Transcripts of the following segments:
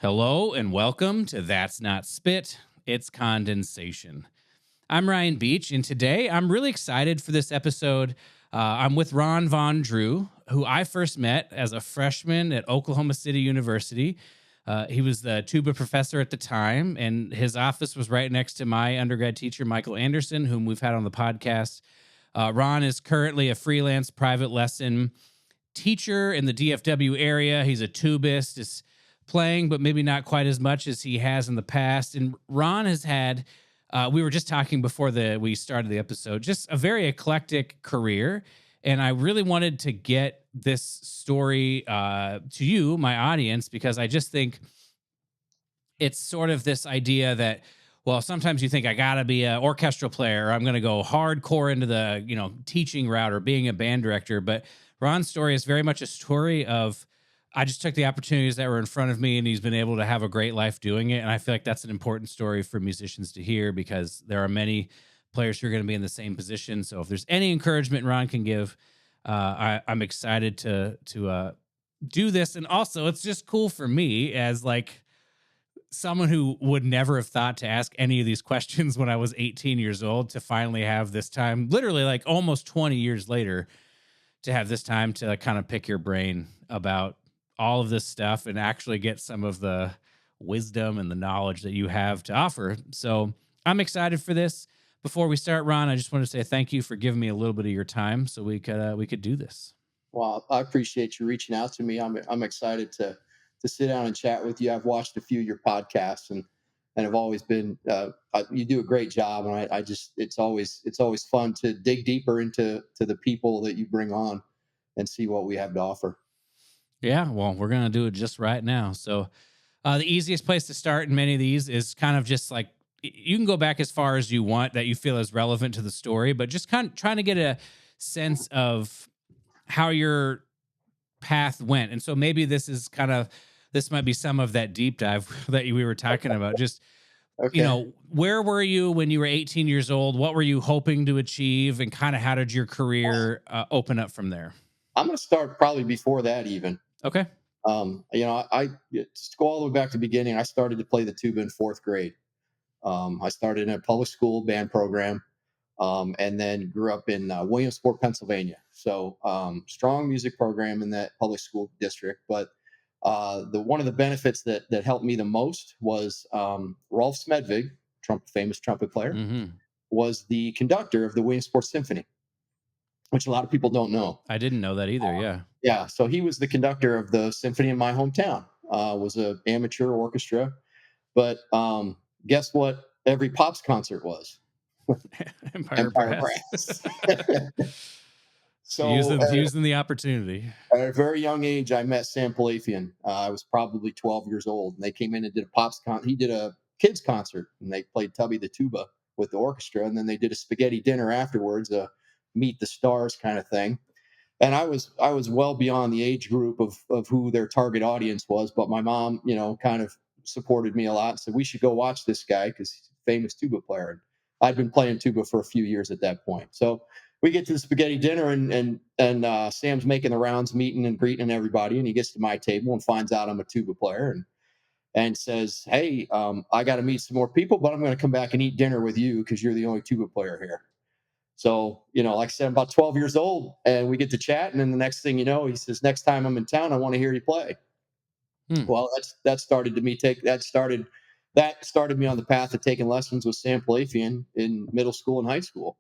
Hello and welcome to That's Not Spit, It's Condensation. I'm Ryan Beach, and today I'm really excited for this episode. I'm with Ron Von Dreau, who I first met as a freshman at Oklahoma City University. He was the tuba professor at the time, and his office was right next to my undergrad teacher, Michael Anderson, whom we've had on the podcast. Ron is currently a freelance private lesson teacher in the DFW area. He's a tubist, is playing, but maybe not quite as much as he has in the past. And Ron has had, we were just talking before we started the episode, just a very eclectic career. And I really wanted to get this story to you, my audience, because I just think it's sort of this idea that, well, sometimes you think I gotta be an orchestral player, or I'm gonna go hardcore into the, teaching route or being a band director. But Ron's story is very much a story of I just took the opportunities that were in front of me, and he's been able to have a great life doing it. And I feel like that's an important story for musicians to hear, because there are many players who are going to be in the same position. So if there's any encouragement Ron can give, I'm excited to do this. And also, it's just cool for me as like someone who would never have thought to ask any of these questions when I was 18 years old, to finally have this time, literally like almost 20 years later, to have this time to kind of pick your brain about all of this stuff and actually get some of the wisdom and the knowledge that you have to offer. So I'm excited for this. Before we start, Ron, I just want to say thank you for giving me a little bit of your time so we could do this. Well, I appreciate you reaching out to me. I'm excited to sit down and chat with you. I've watched a few of your podcasts and have always been you do a great job, and I just it's always fun to dig deeper into the people that you bring on and see what we have to offer. Yeah, well, we're gonna do it just right now. So the easiest place to start in many of these is kind of just like you can go back as far as you want that you feel is relevant to the story, but just kind of trying to get a sense of how your path went. And so maybe this might be some of that deep dive that we were talking about. Just, Okay. where were you when you were 18 years old? What were you hoping to achieve? And kind of how did your career open up from there? I'm going to start probably before that even. Okay. I just to go all the way back to the beginning. I started to play the tuba in fourth grade. I started in a public school band program, and then grew up in Williamsport, Pennsylvania. So strong music program in that public school district. But the one of the benefits that helped me the most was Rolf Smedvig, famous trumpet player, Mm-hmm. was the conductor of the Williamsport Symphony, which a lot of people don't know. I didn't know that either. Yeah. Yeah, so he was the conductor of the symphony in my hometown. Was a amateur orchestra, but guess what? Every Pops concert was Empire Empire Brass. Brass. So using the opportunity. at a very young age, I met Sam Palafian. I was probably 12 years old, and they came in and did a He did a kids concert, and they played Tubby the tuba with the orchestra, and then they did a spaghetti dinner afterwards, a meet the stars kind of thing. And I was well beyond the age group of who their target audience was, but my mom, kind of supported me a lot. Said we should go watch this guy because he's a famous tuba player. And I'd been playing tuba for a few years at that point. So we get to the spaghetti dinner, and Sam's making the rounds, meeting and greeting everybody, and he gets to my table and finds out I'm a tuba player, and says, "Hey, I got to meet some more people, but I'm going to come back and eat dinner with you because you're the only tuba player here." So, like I said, I'm about 12 years old, and we get to chat. And then the next thing you know, he says, "Next time I'm in town, I want to hear you play." Hmm. Well, that started me on the path of taking lessons with Sam Palafian in middle school and high school,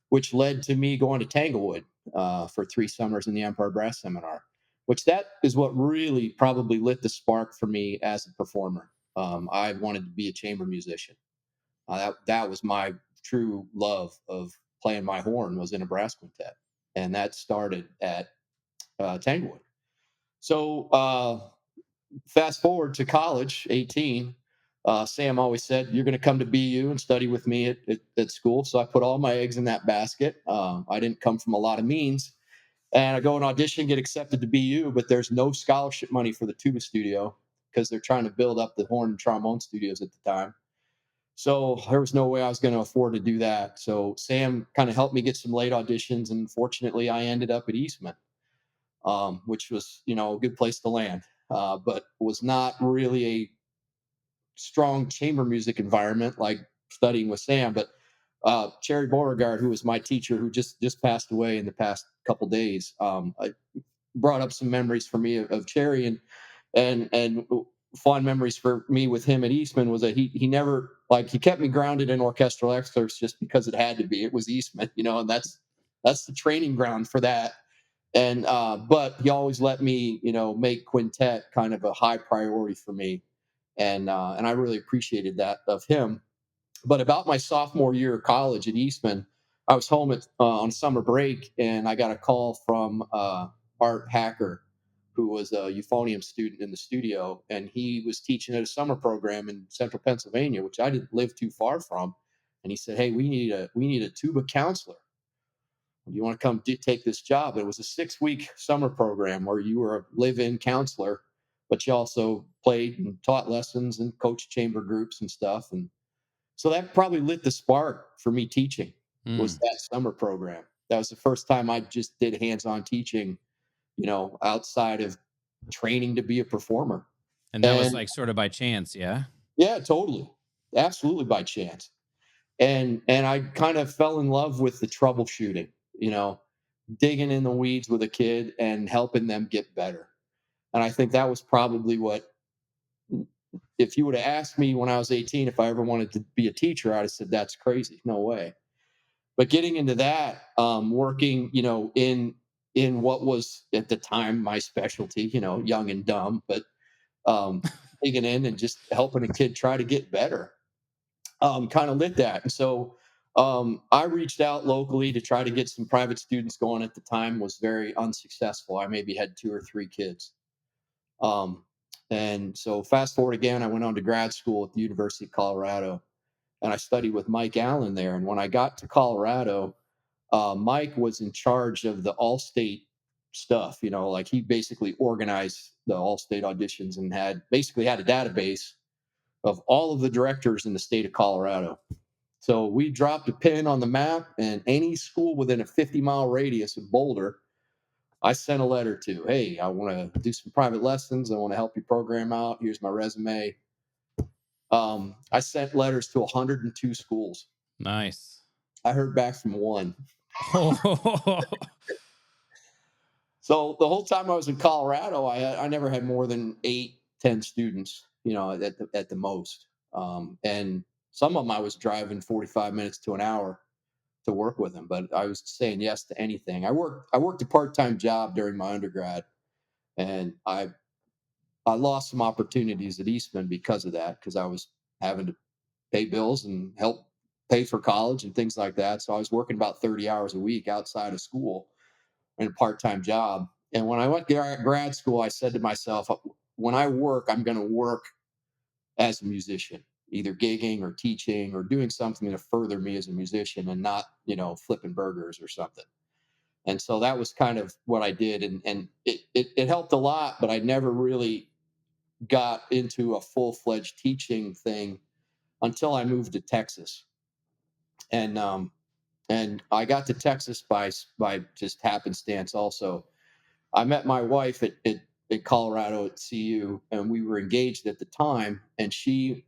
which led to me going to Tanglewood for 3 summers in the Empire Brass Seminar, which that is what really probably lit the spark for me as a performer. I wanted to be a chamber musician. That was my true love of playing my horn, was in a brass quintet, and that started at Tanglewood. So fast forward to college, 18. Sam always said, "You're going to come to BU and study with me at school." So I put all my eggs in that basket. I didn't come from a lot of means, and I go and audition, get accepted to BU, but there's no scholarship money for the tuba studio because they're trying to build up the horn and trombone studios at the time. So there was no way I was going to afford to do that. So Sam kind of helped me get some late auditions, and fortunately, I ended up at Eastman, which was a good place to land, but was not really strong chamber music environment like studying with Sam. But Cherry Beauregard, who was my teacher, who just passed away in the past couple days, I brought up some memories for me of Cherry, and fond memories for me with him at Eastman was that he never, like, he kept me grounded in orchestral excerpts just because it had to be. It was Eastman, and that's the training ground for that. And but he always let me, make quintet kind of a high priority for me, and I really appreciated that of him. But about my sophomore year of college at Eastman, I was home on summer break, and I got a call from Art Hacker, who was a euphonium student in the studio, and he was teaching at a summer program in Central Pennsylvania, which I didn't live too far from. And he said, "Hey, we need a tuba counselor. Do you want to come take this job?" It was a 6-week summer program where you were a live-in counselor, but you also played and taught lessons and coached chamber groups and stuff. And so that probably lit the spark for me teaching, was Mm. that summer program. That was the first time I just did hands-on teaching, outside of training to be a performer. And that was And like sort of by chance, yeah? yeah, totally. Absolutely by chance. And I kind of fell in love with the troubleshooting, you know, digging in the weeds with a kid and helping them get better. And I think that was probably what, if you would have asked me when I was 18 if I ever wanted to be a teacher, I'd have said, that's crazy. No way. But getting into that, working, in what was at the time my specialty, young and dumb, but um, digging in and just helping a kid try to get better, kind of lit that. And so I reached out locally to try to get some private students going. At the time, was very unsuccessful. I maybe had 2 or 3 kids. Um, and so fast forward again, I went on to grad school at the University of Colorado, and I studied with Mike Allen there. And when I got to Colorado, Mike was in charge of the all-state stuff. Like, he basically organized the all-state auditions and had a database of all of the directors in the state of Colorado. So we dropped a pin on the map, and any school within a 50-mile radius of Boulder, I sent a letter to. Hey, I want to do some private lessons. I want to help you program out. Here's my resume. I sent letters to 102 schools. Nice. I heard back from one. Oh, So the whole time I was in Colorado, I never had more than 8, 10 students, at the most. And some of them I was driving 45 minutes to an hour to work with them, but I was saying yes to anything. I worked a part-time job during my undergrad, and I lost some opportunities at Eastman because of that, because I was having to pay bills and help pay for college and things like that. So I was working about 30 hours a week outside of school in a part-time job. And when I went to grad school, I said to myself, when I work, I'm going to work as a musician, either gigging or teaching or doing something to further me as a musician, and not, flipping burgers or something. And so that was kind of what I did. And it helped a lot, but I never really got into a full-fledged teaching thing until I moved to Texas. And I got to Texas by just happenstance also. I met my wife at Colorado at CU, and we were engaged at the time. And she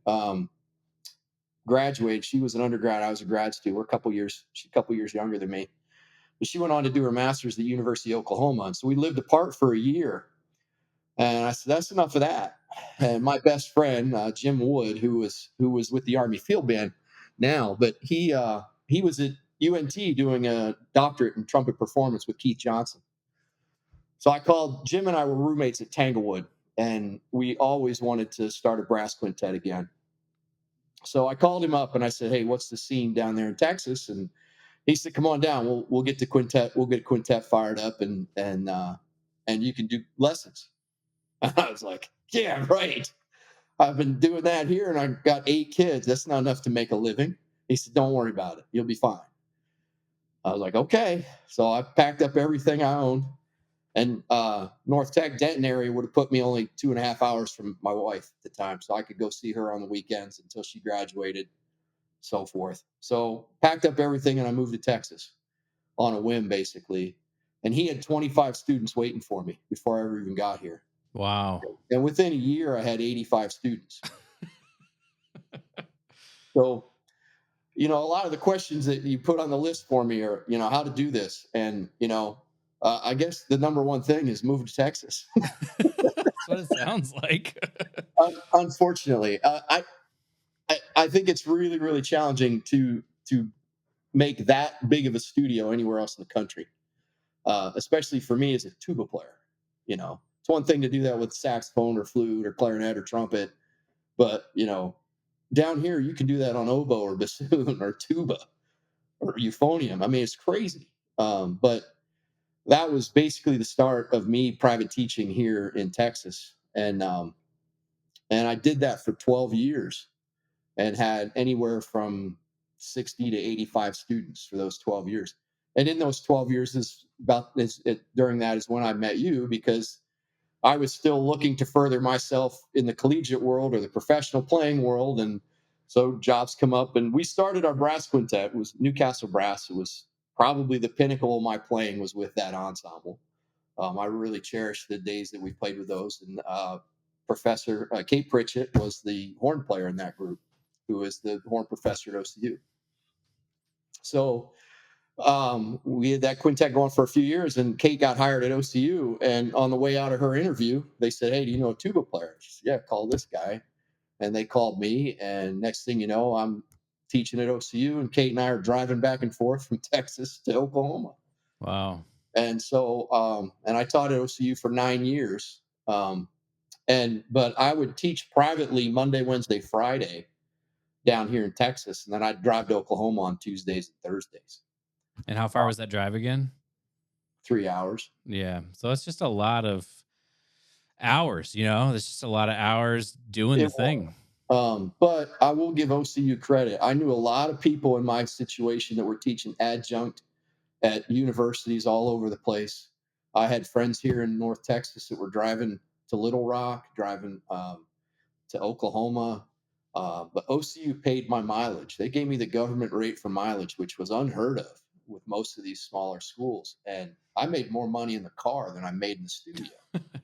graduated. She was an undergrad. I was a grad student. We're a couple years. She's a couple years younger than me. But she went on to do her master's at the University of Oklahoma. And so we lived apart for a year. And I said, that's enough of that. And my best friend, Jim Wood, who was with the Army Field Band now, but he was at UNT doing a doctorate in trumpet performance with Keith Johnson. So I called. Jim and I were roommates at Tanglewood, and we always wanted to start a brass quintet again. So I called him up and I said, "Hey, what's the scene down there in Texas?" And he said, "Come on down. We'll get the quintet. We'll get a quintet fired up, and you can do lessons." I was like, "Yeah, right. I've been doing that here, and I've got 8 kids. That's not enough to make a living." He said, "Don't worry about it. You'll be fine." I was like, "Okay." So I packed up everything I owned. And North Tech Denton area would have put me only 2.5 hours from my wife at the time, so I could go see her on the weekends until she graduated, so forth. So packed up everything and I moved to Texas on a whim, basically. And he had 25 students waiting for me before I ever even got here. wow. And within a year, I had 85 students. So, a lot of the questions that you put on the list for me are, how to do this. And, I guess the number one thing is move to Texas. That's what it sounds like. Unfortunately, I think it's really, really challenging to make that big of a studio anywhere else in the country, especially for me as a tuba player. It's one thing to do that with saxophone or flute or clarinet or trumpet, but down here you can do that on oboe or bassoon or tuba or euphonium. I mean, it's crazy. But that was basically the start of me private teaching here in Texas, and I did that for 12 years and had anywhere from 60 to 85 students for those 12 years. And in those 12 years during that is when I met you, because I was still looking to further myself in the collegiate world or the professional playing world. And so jobs come up, and we started our brass quintet. It was Newcastle Brass. It was probably the pinnacle of my playing was with that ensemble. I really cherish the days that we played with those. And Professor Kate Pritchett was the horn player in that group, who is the horn professor at OCU. So we had that quintet going for a few years, and Kate got hired at OCU. And on the way out of her interview, they said, "Hey, do you know a tuba player?" She said, "Yeah, call this guy." And they called me, and next thing you know, I'm teaching at OCU, and Kate and I are driving back and forth from Texas to Oklahoma. Wow. And so, and I taught at OCU for 9 years. But I would teach privately Monday, Wednesday, Friday down here in Texas, and then I'd drive to Oklahoma on Tuesdays and Thursdays. And how far was that drive again? 3 hours. Yeah. So it's just a lot of hours, There's just a lot of hours doing the It was. thing. But I will give OCU credit. I knew a lot of people in my situation that were teaching adjunct at universities all over the place. I had friends here in North Texas that were driving to Little Rock, driving to Oklahoma. But OCU paid my mileage. They gave me the government rate for mileage, which was unheard of with most of these smaller schools. And I made more money in the car than I made in the studio.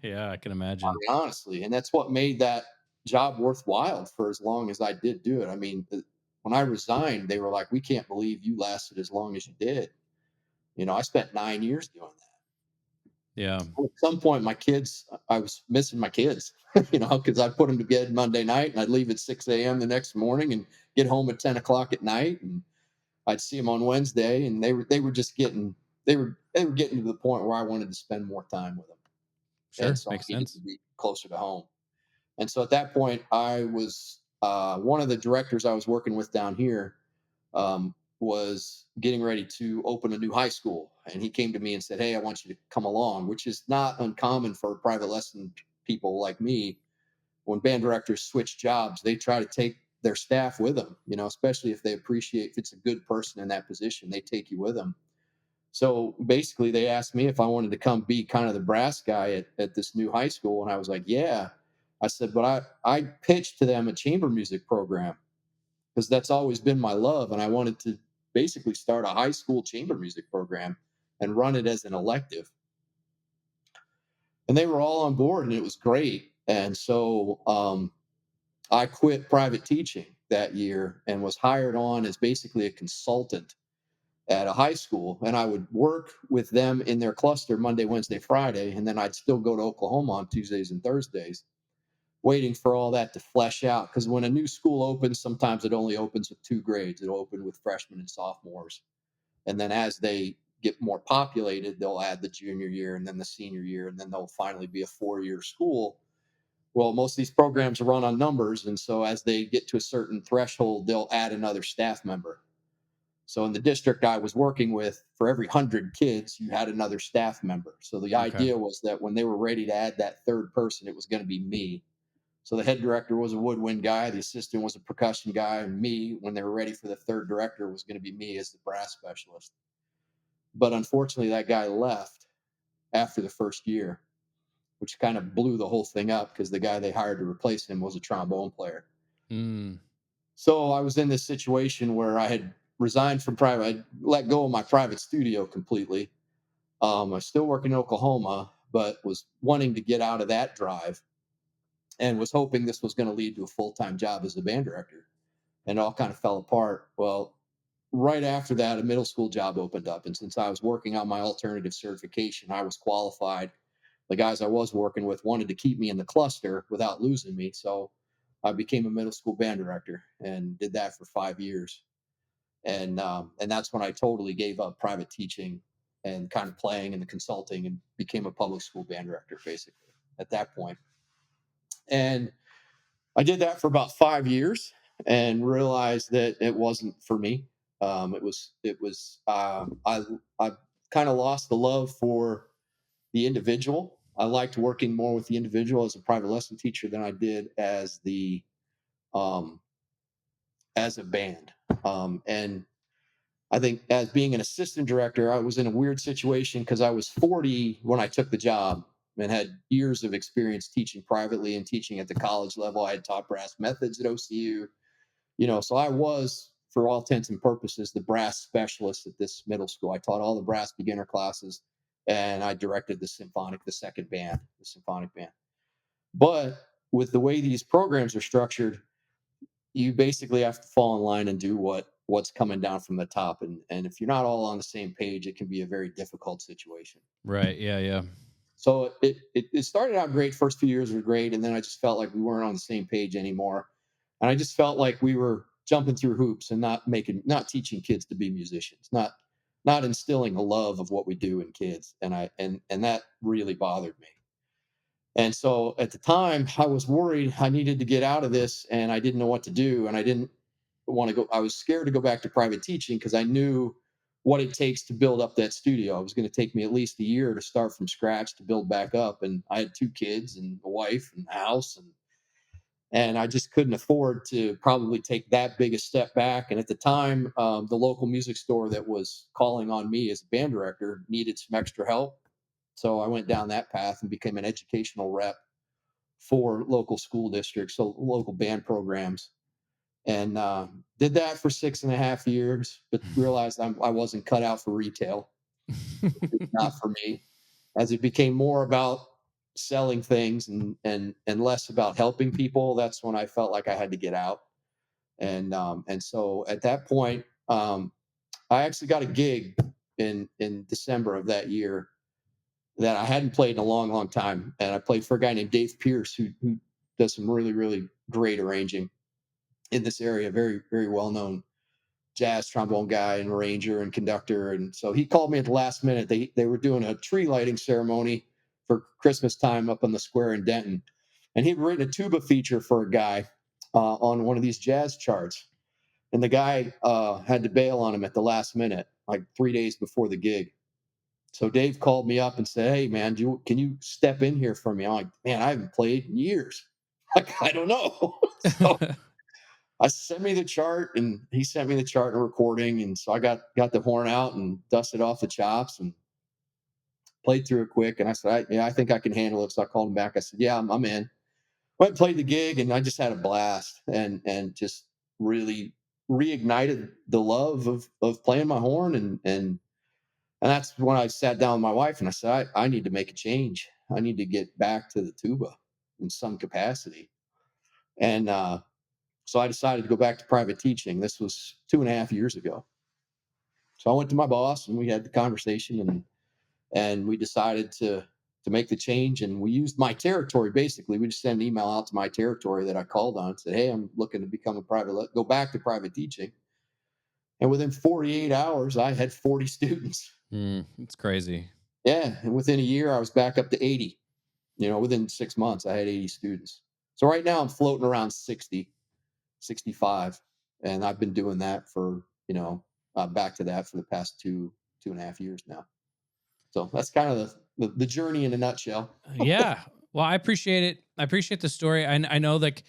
Yeah, I can I imagine. mean, honestly, and that's what made that job worthwhile for as long as I did do it. I mean, when I resigned, they were like, "We can't believe you lasted as long as you did." I spent 9 years doing that. Yeah. At some point, I was missing my kids, because I'd put them to bed Monday night and I'd leave at 6 a.m. the next morning and get home at 10 o'clock at night. And I'd see them on Wednesday, and they were just they were getting to the point where I wanted to spend more time with them. And Sure. so I Makes needed to sense. be closer to home. And so at that point, I was one of the directors I was working with down here was getting ready to open a new high school. And he came to me and said, "Hey, I want you to come along," which is not uncommon for private lesson people like me. When band directors switch jobs, they try to take their staff with them, especially if they appreciate if it's a good person in that position, they take you with them. So basically, they asked me if I wanted to come be kind of the brass guy at this new high school. And I was like, "Yeah." I said, "But I pitched to them a chamber music program because that's always been my love. And I wanted to basically start a high school chamber music program and run it as an elective." And they were all on board, and it was great. And so I quit private teaching that year and was hired on as basically a consultant at a high school, and I would work with them in their cluster Monday, Wednesday, Friday, and then I'd still go to Oklahoma on Tuesdays and Thursdays, waiting for all that to flesh out. Because when a new school opens, sometimes it only opens with 2 grades. It'll open with freshmen and sophomores, and then as they get more populated, they'll add the junior year and then the senior year, and then they'll finally be a 4-year school. Well, most of these programs run on numbers, and so as they get to a certain threshold, they'll add another staff member. So in the district I was working with, for every 100 kids, you had another staff member. So the Okay. idea was that when they were ready to add that third person, it was going to be me. So the head director was a woodwind guy, the assistant was a percussion guy, and me, when they were ready for the third director, was going to be me as the brass specialist. But unfortunately, that guy left after the first year, which kind of blew the whole thing up because the guy they hired to replace him was a trombone player. Mm. So I was in this situation where I had resigned from private, I let go of my private studio completely. I was still working in Oklahoma, but was wanting to get out of that drive and was hoping this was going to lead to a full time job as the band director. and it all kind of fell apart. Well, right after that, a middle school job opened up. And since I was working on my alternative certification, I was qualified. The guys I was working with wanted to keep me in the cluster without losing me. So I became a middle school band director and did that for 5 years. And that's when I totally gave up private teaching and kind of playing and the consulting and became a public school band director basically at that point. And I did that for about 5 years and realized that it wasn't for me. I kind of lost the love for the individual. I liked working more with the individual as a private lesson teacher than I did um, as a band. And I think as being an assistant director, I was in a weird situation because I was 40 when I took the job and had years of experience teaching privately and teaching at the college level. I had taught brass methods at OCU, so I was, for all intents and purposes, the brass specialist at this middle school. I taught all the brass beginner classes and I directed the symphonic band. But with the way these programs are structured, you basically have to fall in line and do what's coming down from the top. And if you're not all on the same page, it can be a very difficult situation. Right. Yeah. Yeah. So it started out great. First few years were great. And then I just felt like we weren't on the same page anymore. And I just felt like we were jumping through hoops and not teaching kids to be musicians, not instilling a love of what we do in kids. And that really bothered me. And so at the time I was worried I needed to get out of this and I didn't know what to do. And I didn't want to go. I was scared to go back to private teaching because I knew what it takes to build up that studio. It was going to take me at least a year to start from scratch to build back up. And I had 2 kids and a wife and a house, and I just couldn't afford to probably take that big a step back. And at the time, the local music store that was calling on me as a band director needed some extra help. So I went down that path and became an educational rep for local school districts, so local band programs, and did that for 6.5 years, but realized I wasn't cut out for retail. It's not for me. As it became more about selling things and less about helping people, that's when I felt like I had to get out. And so at that point, I actually got a gig in December of that year that I hadn't played in a long, long time, and I played for a guy named Dave Pierce who does some really, really great arranging in this area. Very, very well known jazz trombone guy and arranger and conductor. And so he called me at the last minute. They were doing a tree lighting ceremony for Christmas time up on the square in Denton, and he'd written a tuba feature for a guy on one of these jazz charts. And the guy had to bail on him at the last minute, like 3 days before the gig. So Dave called me up and said, "Hey man, can you step in here for me?" I'm like, "Man, I haven't played in years. Like, I don't know." So I sent me the chart, and he sent me the chart and recording, and so I got the horn out and dusted off the chops and played through it quick. And I said, "Yeah, I think I can handle it." So I called him back. I said, "Yeah, I'm in." Went and played the gig, and I just had a blast, and just really reignited the love of playing my horn, and that's when I sat down with my wife and I said, I need to make a change. I need to get back to the tuba in some capacity. And so I decided to go back to private teaching. This was 2.5 years ago. So I went to my boss and we had the conversation, and we decided to make the change. And we used my territory. Basically, we just sent an email out to my territory that I called on and said, "Hey, I'm looking to become go back to private teaching." And within 48 hours, I had 40 students. It's crazy. Yeah. And within a year, I was back up to 80. Within 6 months, I had 80 students. So right now I'm floating around 60, 65. And I've been doing that for, back to that for the past 2.5 years now. So that's kind of the journey in a nutshell. Yeah. Well, I appreciate it. I appreciate the story. I know, like,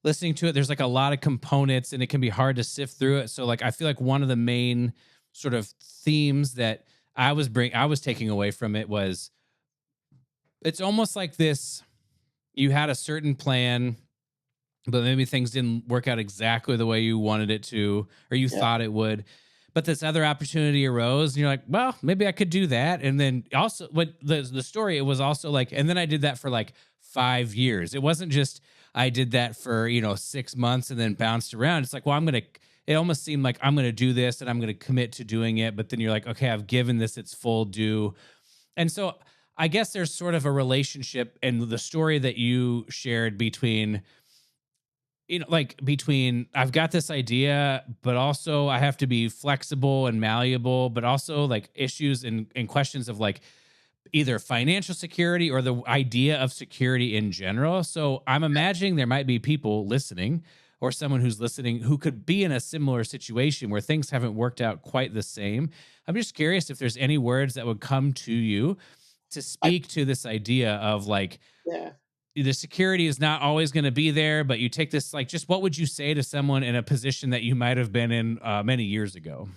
listening to it, there's like a lot of components and it can be hard to sift through it. So like, I feel like one of the main sort of themes that I was taking away from it was, it's almost like this: you had a certain plan, but maybe things didn't work out exactly the way you wanted it to, or you Yeah. thought it would. But this other opportunity arose, and you're like, well, maybe I could do that. And then also, what the story, it was also like, and then I did that for like 5 years. It wasn't just, I did that for, 6 months and then bounced around. It's like, well, it almost seemed like I'm going to do this and I'm going to commit to doing it. But then you're like, okay, I've given this its full due. And so I guess there's sort of a relationship in the story that you shared between, like between I've got this idea, but also I have to be flexible and malleable, but also like issues and questions of like either financial security or the idea of security in general. So I'm imagining there might be people listening or someone who's listening who could be in a similar situation where things haven't worked out quite the same. I'm just curious if there's any words that would come to you to I speak to this idea of like yeah. the security is not always going to be there, but you take this, like, just what would you say to someone in a position that you might have been in many years ago?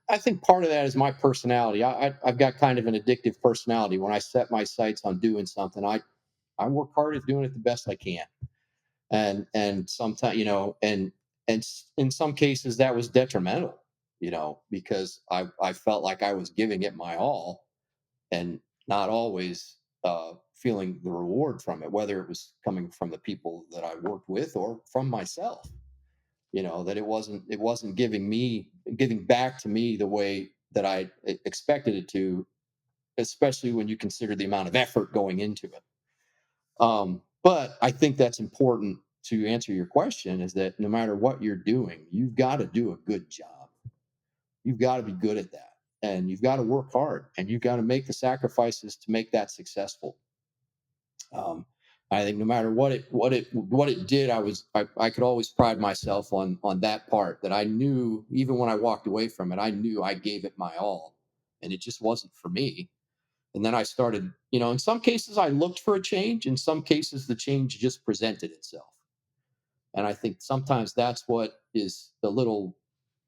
I think part of that is my personality. I've got kind of an addictive personality. When I set my sights on doing something, I work hard at doing it the best I can. And sometimes, in some cases that was detrimental, because I felt like I was giving it my all and not always feeling the reward from it, whether it was coming from the people that I worked with or from myself. That it wasn't giving back to me the way that I expected it to, especially when you consider the amount of effort going into it. But I think that's important to answer your question, is that no matter what you're doing, you've got to do a good job. You've got to be good at that. And you've got to work hard and you've got to make the sacrifices to make that successful. Um, I think no matter what it did, I could always pride myself on that part, that I knew even when I walked away from it, I knew I gave it my all, and it just wasn't for me. And then I started, in some cases I looked for a change, in some cases the change just presented itself. And I think sometimes that's what is a little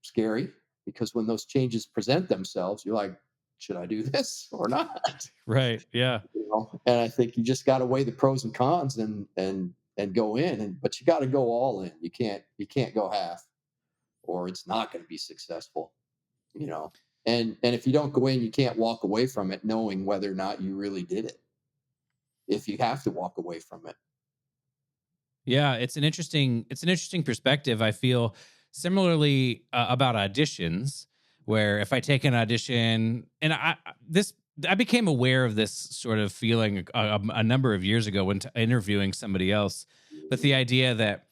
scary, because when those changes present themselves, you're like, should I do this or not? Right. Yeah. And I think you just got to weigh the pros and cons and go in, but you got to go all in. You can't go half, or it's not going to be successful, you know. And if you don't go in, you can't walk away from it knowing whether or not you really did it, if you have to walk away from it. Yeah, it's an interesting perspective. I feel similarly about auditions, where if I take an audition, and I became aware of this sort of feeling a number of years ago when interviewing somebody else, but the idea that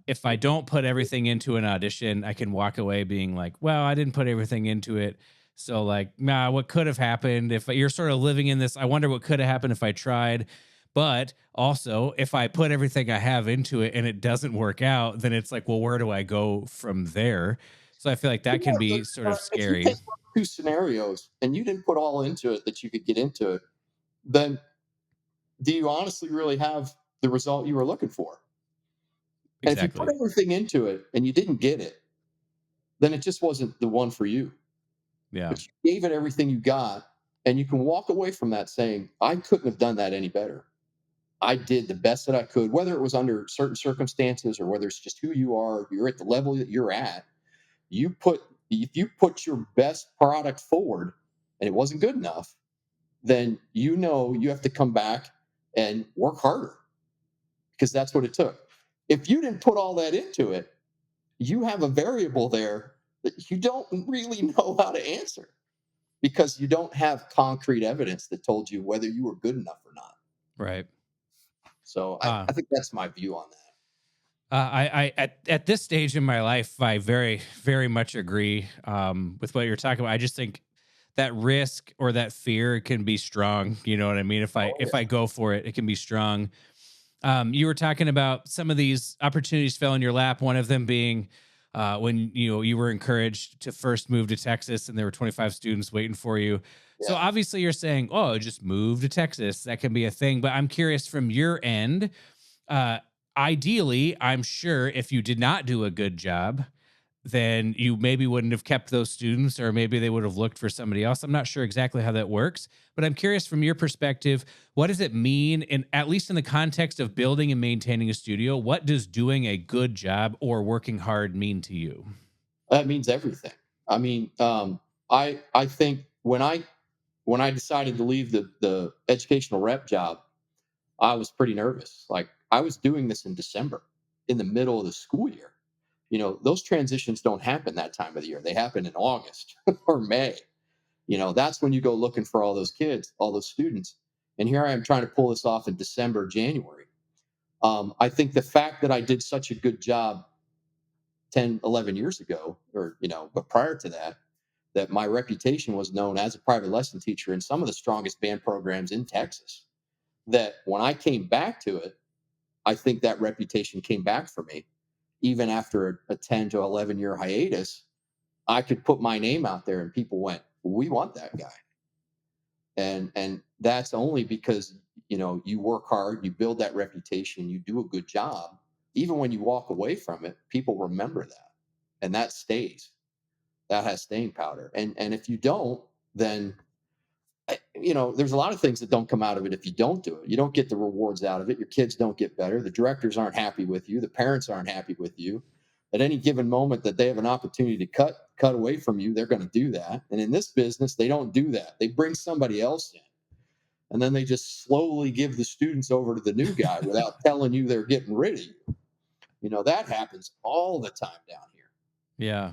if I don't put everything into an audition, I can walk away being like, well, I didn't put everything into it. So like, nah, what could have happened if you're sort of living in this? I wonder what could have happened if I tried. But also, if I put everything I have into it and it doesn't work out, then it's like, well, where do I go from there? So I feel like that can Yeah, be sort of if you scary. take two scenarios and you didn't put all into it that you could get into it, then do you honestly really have the result you were looking for? And if you put Exactly. everything into it and you didn't get it, then it just wasn't the one for you. Yeah. But you gave it everything you got, and you can walk away from that saying, I couldn't have done that any better. I did the best that I could, whether it was under certain circumstances or whether it's just who you are, you're at the level that you're at. If you put your best product forward and it wasn't good enough, then you have to come back and work harder, because that's what it took. If you didn't put all that into it, you have a variable there that you don't really know how to answer, because you don't have concrete evidence that told you whether you were good enough or not. Right. So Uh, I think that's my view on that. at this stage in my life, I very, very much agree with what you're talking about. I just think that risk or that fear can be strong. You know what I mean? If I Oh if I yeah, go for it, it can be strong. You were talking about some of these opportunities fell in your lap. One of them being when you were encouraged to first move to Texas, and there were 25 students waiting for you. So yeah. obviously, you're saying, "Oh, just move to Texas." That can be a thing. But I'm curious from your end. Uh, Ideally, I'm sure if you did not do a good job, then you maybe wouldn't have kept those students, or maybe they would have looked for somebody else. I'm not sure exactly how that works, but I'm curious from your perspective, what does it mean, in at least in the context of building and maintaining a studio, what does doing a good job or working hard mean to you? That means everything. I mean, I think when I decided to leave the educational rep job, I was pretty nervous. Like I was doing this in December, in the middle of the school year. Those transitions don't happen that time of the year. They happen in August or May. That's when you go looking for all those kids, all those students. And here I am trying to pull this off in December, January. I think the fact that I did such a good job 10, 11 years ago, or, but prior to that, that my reputation was known as a private lesson teacher in some of the strongest band programs in Texas. That when I came back to it, I think that reputation came back for me. Even after a 10 to 11-year hiatus, I could put my name out there and people went, we want that guy. And that's only because, you work hard, you build that reputation, you do a good job. Even when you walk away from it, people remember that. And that stays. That has staying power. And if you don't, then there's a lot of things that don't come out of it if you don't do it. You don't get the rewards out of it. Your kids don't get better. The directors aren't happy with you. The parents aren't happy with you. At any given moment that they have an opportunity to cut away from you, they're going to do that. And in this business, they don't do that. They bring somebody else in, and then they just slowly give the students over to the new guy without telling you they're getting rid of you. That happens all the time down here, Yeah.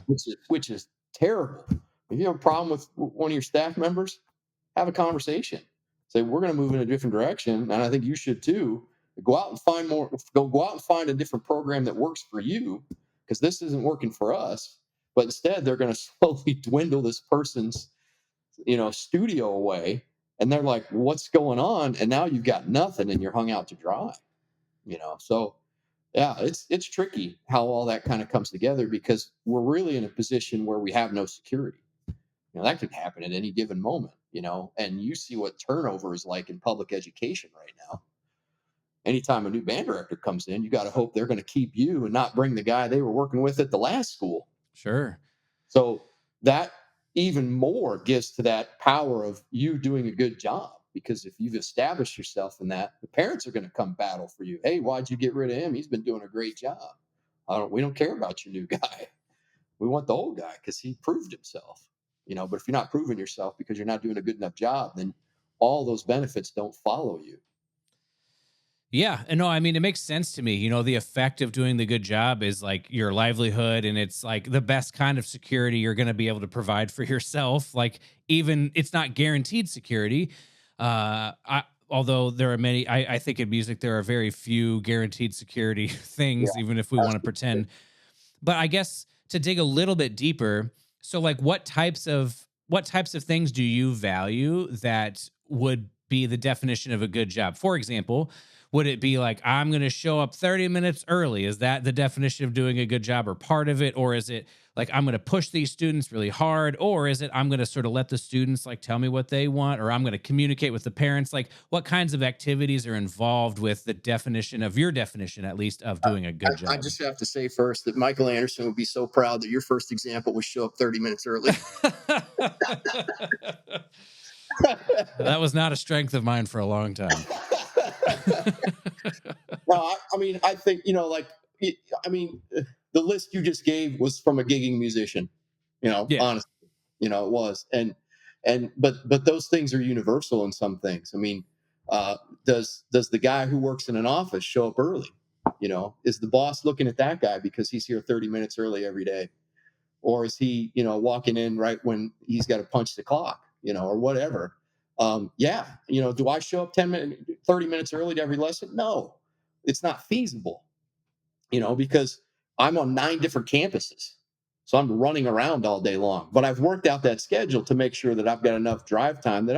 which is terrible. If you have a problem with one of your staff members, have a conversation. Say, we're going to move in a different direction, and I think you should too. Go out and find more. Go out and find a different program that works for you, because this isn't working for us. But instead, they're going to slowly dwindle this person's, studio away, and they're like, "What's going on?" And now you've got nothing, and you're hung out to dry. So yeah, it's tricky how all that kind of comes together, because we're really in a position where we have no security. That could happen at any given moment, and you see what turnover is like in public education right now. Anytime a new band director comes in, you got to hope they're going to keep you and not bring the guy they were working with at the last school. Sure. So that even more gives to that power of you doing a good job, because if you've established yourself in that, the parents are going to come battle for you. Hey, why'd you get rid of him? He's been doing a great job. We don't care about your new guy. We want the old guy because he proved himself. But if you're not proving yourself because you're not doing a good enough job, then all those benefits don't follow you. Yeah. And no, I mean, it makes sense to me. The effect of doing the good job is like your livelihood, and it's like the best kind of security you're going to be able to provide for yourself. Like, even it's not guaranteed security. Although there are many, I think in music, there are very few guaranteed security Yeah, things, even if we want to pretend. But I guess to dig a little bit deeper, so like what types of things do you value that would be the definition of a good job? For example, would it be like, I'm going to show up 30 minutes early? Is that the definition of doing a good job, or part of it? Or is it like, I'm going to push these students really hard? Or is it, I'm going to sort of let the students like tell me what they want, or I'm going to communicate with the parents? Like, what kinds of activities are involved with the definition of your definition, at least, of doing a good I job? just have to say first that Michael Anderson would be so proud that your first example was show up 30 minutes early. That was not a strength of mine for a long time. No, I mean, I think, I mean, the list you just gave was from a gigging musician, Yeah. honestly, it was. But those things are universal in some things. I mean, uh, does the guy who works in an office show up early? Is the boss looking at that guy because he's here 30 minutes early every day? Or is he, walking in right when he's got to punch the clock, or whatever? Yeah. Do I show up 10 minutes, 30 minutes early to every lesson? No, it's not feasible, because I'm on 9 different campuses. So I'm running around all day long, but I've worked out that schedule to make sure that I've got enough drive time that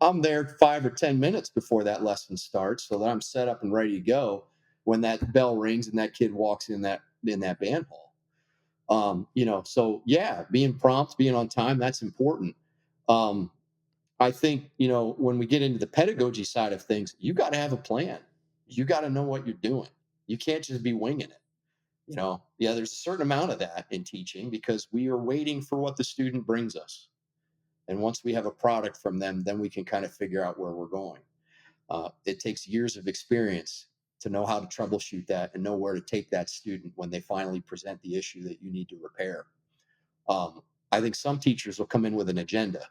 I'm there 5 or 10 minutes before that lesson starts, so that I'm set up and ready to go when that bell rings and that kid walks in that band hall. So yeah, being prompt, being on time, that's important. Um, I think, when we get into the pedagogy side of things, you got to have a plan. You got to know what you're doing. You can't just be winging it. Yeah, there's a certain amount of that in teaching, because we are waiting for what the student brings us. And once we have a product from them, then we can kind of figure out where we're going. It takes years of experience to know how to troubleshoot that and know where to take that student when they finally present the issue that you need to repair. I think some teachers will come in with an agenda.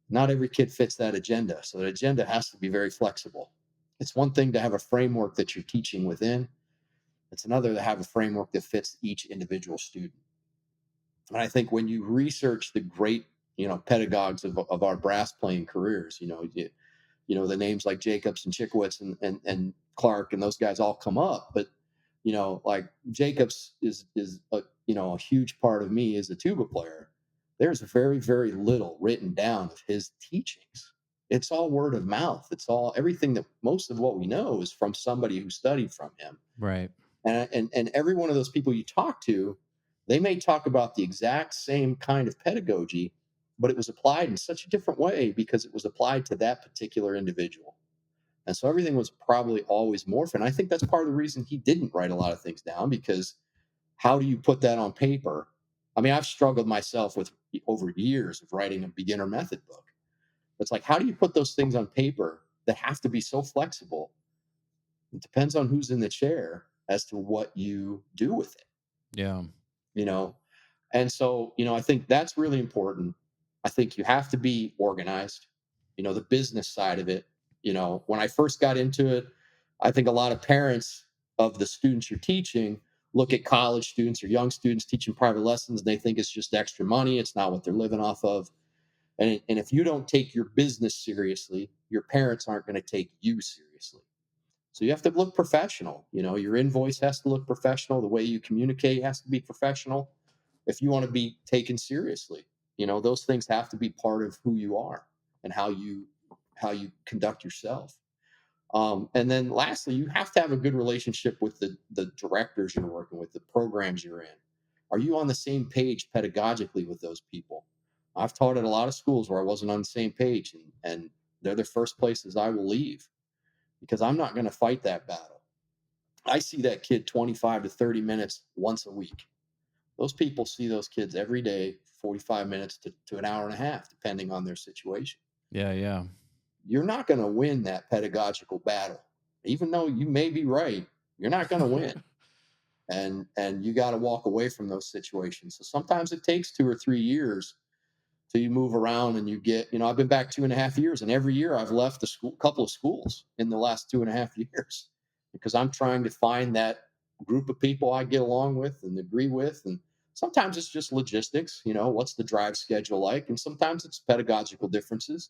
Not every kid fits that agenda. So the agenda has to be very flexible. It's one thing to have a framework that you're teaching within. It's another to have a framework that fits each individual student. And I think when you research the great, pedagogues of our brass playing careers, the names like Jacobs and Chickowitz and Clark and those guys all come up. But like Jacobs is a huge part of me as a tuba player. There's very, very little written down of his teachings. It's all word of mouth. It's all everything that most of what we know is from somebody who studied from him. Right. And every one of those people you talk to, they may talk about the exact same kind of pedagogy, but it was applied in such a different way because it was applied to that particular individual. And so everything was probably always morphin'. I think that's part of the reason he didn't write a lot of things down, because how do you put that on paper? I mean, I've struggled myself with over years of writing a beginner method book. It's like, how do you put those things on paper that have to be so flexible? It depends on who's in the chair as to what you do with it, Yeah. you know? And so, I think that's really important. I think you have to be organized, the business side of it. When I first got into it, I think a lot of parents of the students you're teaching look at college students or young students teaching private lessons and they think it's just extra money. It's not what they're living off of. And if you don't take your business seriously, your parents aren't going to take you seriously. So you have to look professional. Your invoice has to look professional. The way you communicate has to be professional. If you want to be taken seriously, those things have to be part of who you are and how you conduct yourself. And then lastly, you have to have a good relationship with the directors you're working with, the programs you're in. Are you on the same page pedagogically with those people? I've taught at a lot of schools where I wasn't on the same page, and they're the first places I will leave because I'm not going to fight that battle. I see that kid 25 to 30 minutes once a week. Those people see those kids every day, 45 minutes to an hour and a half, depending on their situation. Yeah. Yeah. You're not going to win that pedagogical battle. Even though you may be right, you're not going to win. And you got to walk away from those situations. So sometimes it takes 2 or 3 years till you move around and you get, I've been back 2.5 years, and every year I've left a couple of schools in the last 2.5 years because I'm trying to find that group of people I get along with and agree with. And sometimes it's just logistics, what's the drive schedule like? And sometimes it's pedagogical differences.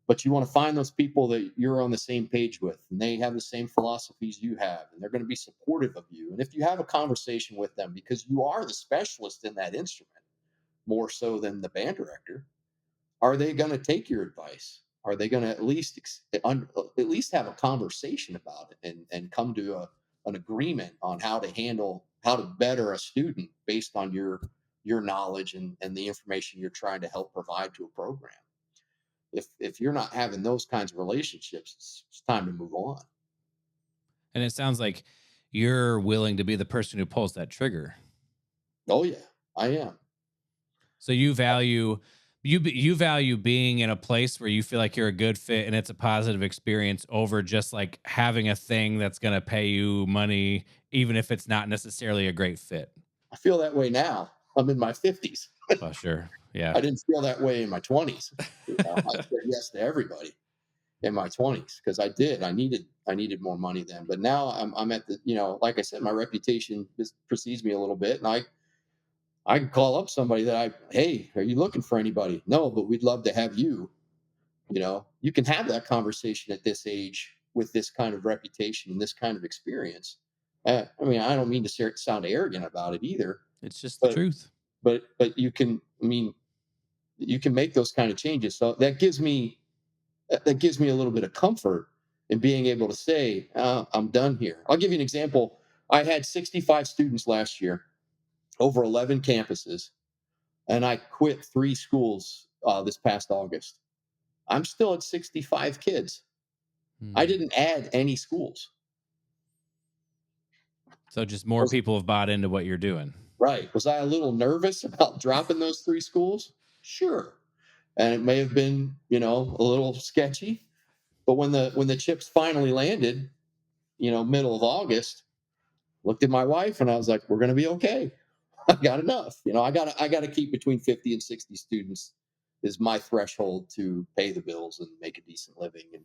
But you want to find those people that you're on the same page with and they have the same philosophies you have and they're going to be supportive of you. And if you have a conversation with them because you are the specialist in that instrument more so than the band director, are they going to take your advice? Are they going to at least have a conversation about it and come to an agreement on how to better a student based on your knowledge and the information you're trying to help provide to a program? If you're not having those kinds of relationships, it's time to move on. And it sounds like you're willing to be the person who pulls that trigger. Oh yeah, I am. So you value being in a place where you feel like you're a good fit and it's a positive experience over just like having a thing that's going to pay you money, even if it's not necessarily a great fit. I feel that way now. I'm in my 50s. Oh, sure. Yeah. I didn't feel that way in my 20s. I said yes to everybody in my 20s because I needed more money then. But now I'm at the, like I said, my reputation precedes me a little bit, and I can call up somebody hey, are you looking for anybody? No, but we'd love to have you. You can have that conversation at this age with this kind of reputation and this kind of experience. I mean, I don't mean to sound arrogant about it either, It's just the but truth. but you can. I mean, you can make those kind of changes. So that gives me a little bit of comfort in being able to say, I'm done here. I'll give you an example. I had 65 students last year, over 11 campuses, and I quit 3 schools this past August. I'm still at 65 kids. I Hmm. didn't add any schools. So just more people have bought into what you're doing. Right. Was I a little nervous about dropping those 3 schools? Sure. And it may have been, a little sketchy. But when the chips finally landed, middle of August, looked at my wife and I was like, we're going to be okay. I got enough. I got to keep between 50 and 60 students is my threshold to pay the bills and make a decent living and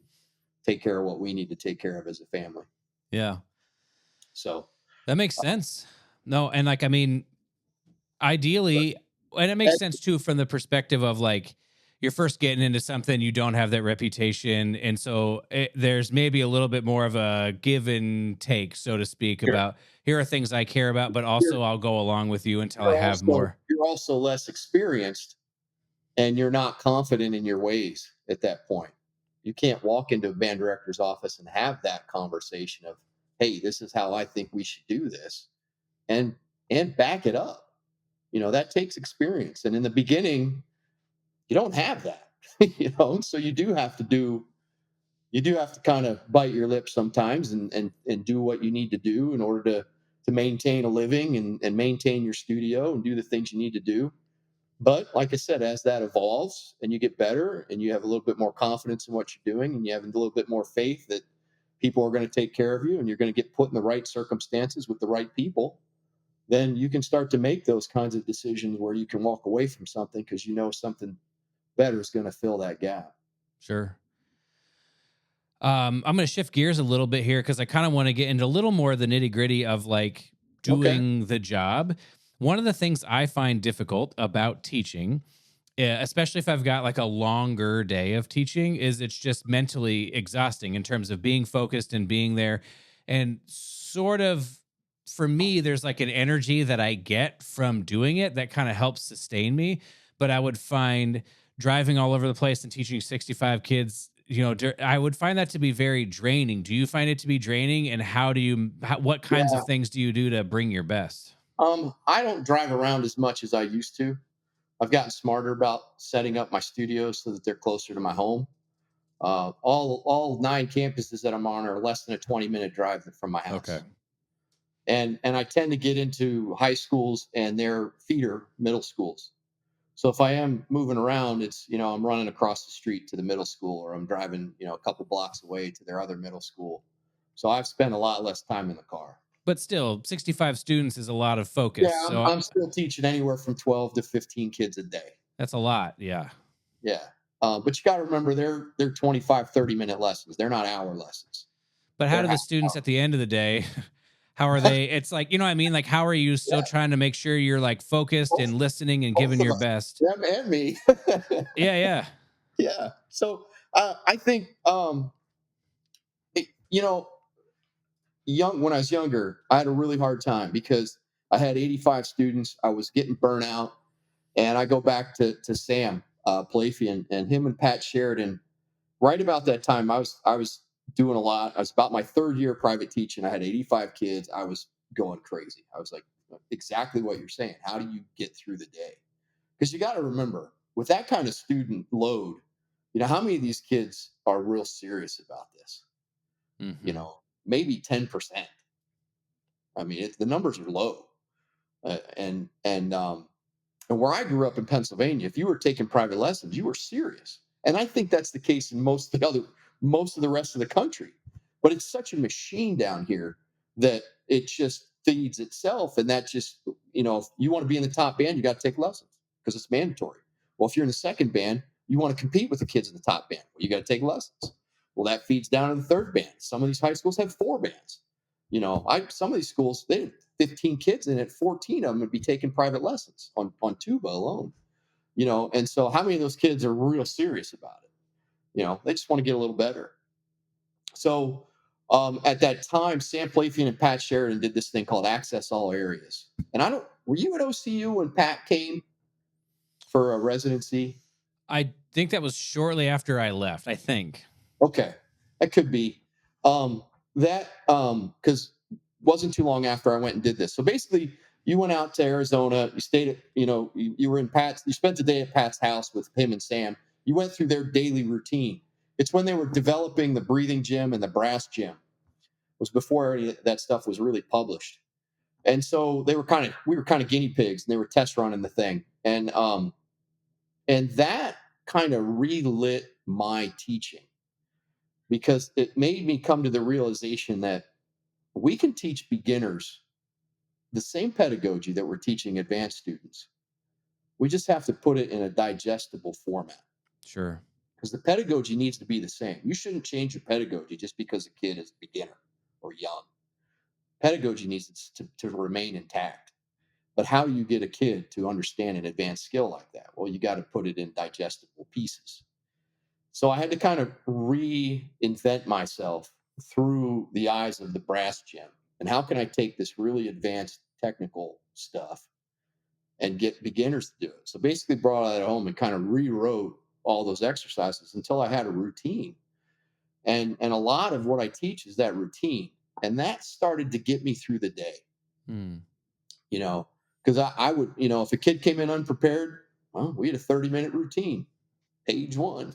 take care of what we need to take care of as a family. Yeah. So, That makes sense. No, and like I mean, but ideally, and it makes that, sense too from the perspective of like you're first getting into something, you don't have that reputation, and so there's maybe a little bit more of a give and take, so to speak, you're, about here are things I care about, but you're, also I'll go along with you until I you're have also more. you're also less experienced, and you're not confident in your ways at that point. You can't walk into a band director's office and have that conversation of, "Hey, this is how I think we should do this," and back it up. That takes experience, and in the beginning, you don't have that. So you do have to kind of bite your lip sometimes, and do what you need to do in order to maintain a living, and maintain your studio and do the things you need to do. But like I said, as that evolves and you get better and you have a little bit more confidence in what you're doing, and you have a little bit more faith that people are going to take care of you, and you're going to get put in the right circumstances with the right people, then you can start to make those kinds of decisions where you can walk away from something because you know something better is going to fill that gap. Sure. I'm going to shift gears a little bit here because I kind of want to get into a little more of the nitty gritty of like Okay. doing the job. One of the things I find difficult about teaching, especially if I've got like a longer day of teaching, is it's just mentally exhausting in terms of being focused and being there. And sort of for me, there's like an energy that I get from doing it that kind of helps sustain me. But I would find driving all over the place and teaching 65 kids, I would find that to be very draining. Do you find it to be draining? And what kinds of Yeah. things do you do to bring your best? I don't drive around as much as I used to. I've gotten smarter about setting up my studios so that they're closer to my home. All 9 campuses that I'm on are less than a 20-minute drive from my Okay. house, and I tend to get into high schools and their feeder middle schools. So if I am moving around, it's I'm running across the street to the middle school, or I'm driving a couple blocks away to their other middle school. So I've spent a lot less time in the car. But still, 65 students is a lot of Yeah, focus. I'm, So I'm still teaching anywhere from 12 to 15 kids a day. that's a lot. Yeah. Yeah. But you got to remember they're 25, 30-minute lessons. They're not hour lessons. But how They're do the half students hour. at the end of the day, how are they? It's like, you know what I mean? Like, how are you still Yeah. trying to make sure you're like focused Both, and listening and both giving of your us, best? them and me. Yeah. Yeah. Yeah. So I think, it, you know, when I was younger, I had a really hard time because I had 85 students. I was getting burnt out. And I go back to Sam Palafian, and him and Pat Sheridan. Right about that time, I was doing a lot. I was about my third year of private teaching. I had 85 kids. I was going crazy. I was like, exactly what you're saying. How do you get through the day? Because you got to remember, with that kind of student load, how many of these kids are real serious about this? Hmm. Maybe 10%. I mean, the numbers are low, and where I grew up in Pennsylvania, if you were taking private lessons, you were serious. And I think that's the case in most of the rest of the country. But it's such a machine down here that it just feeds itself. And that just, if you want to be in the top band, you got to take lessons because it's mandatory. Well, if you're in the second band, you want to compete with the kids in the top band. Well, you got to take lessons. Well, that feeds down to the third band. Some of these high schools have four bands. Some of these schools, they had 15 kids in it, 14 of them would be taking private lessons on tuba alone. And so how many of those kids are real serious about it? They just want to get a little better. So at that time, Sam Palafian and Pat Sheridan did this thing called Access All Areas. And I don't, were you at OCU when Pat came for a residency? I think that was shortly after I left, I think. Okay, that could be. That because wasn't too long after I went and did this. So basically, you went out to Arizona. You stayed at, you were in Pat's. You spent the day at Pat's house with him and Sam. You went through their daily routine. It's when they were developing the breathing gym and the brass gym. It was before any of that stuff was really published. And so we were kind of guinea pigs, and they were test running the thing. And that kind of relit my teaching because it made me come to the realization that we can teach beginners the same pedagogy that we're teaching advanced students. We just have to put it in a digestible format. Sure. because the pedagogy needs to be the same. You shouldn't change your pedagogy just because a kid is a beginner or young. Pedagogy needs to remain intact. But how do you get a kid to understand an advanced skill like that? Well, you got to put it in digestible pieces. So I had to kind of reinvent myself through the eyes of the brass gym. And how can I take this really advanced technical stuff and get beginners to do it? So basically brought it home and kind of rewrote all those exercises until I had a routine. And a lot of what I teach is that routine. And that started to get me through the day, Hmm. you know, because I would, if a kid came in unprepared, well, we had a 30-minute routine, page one,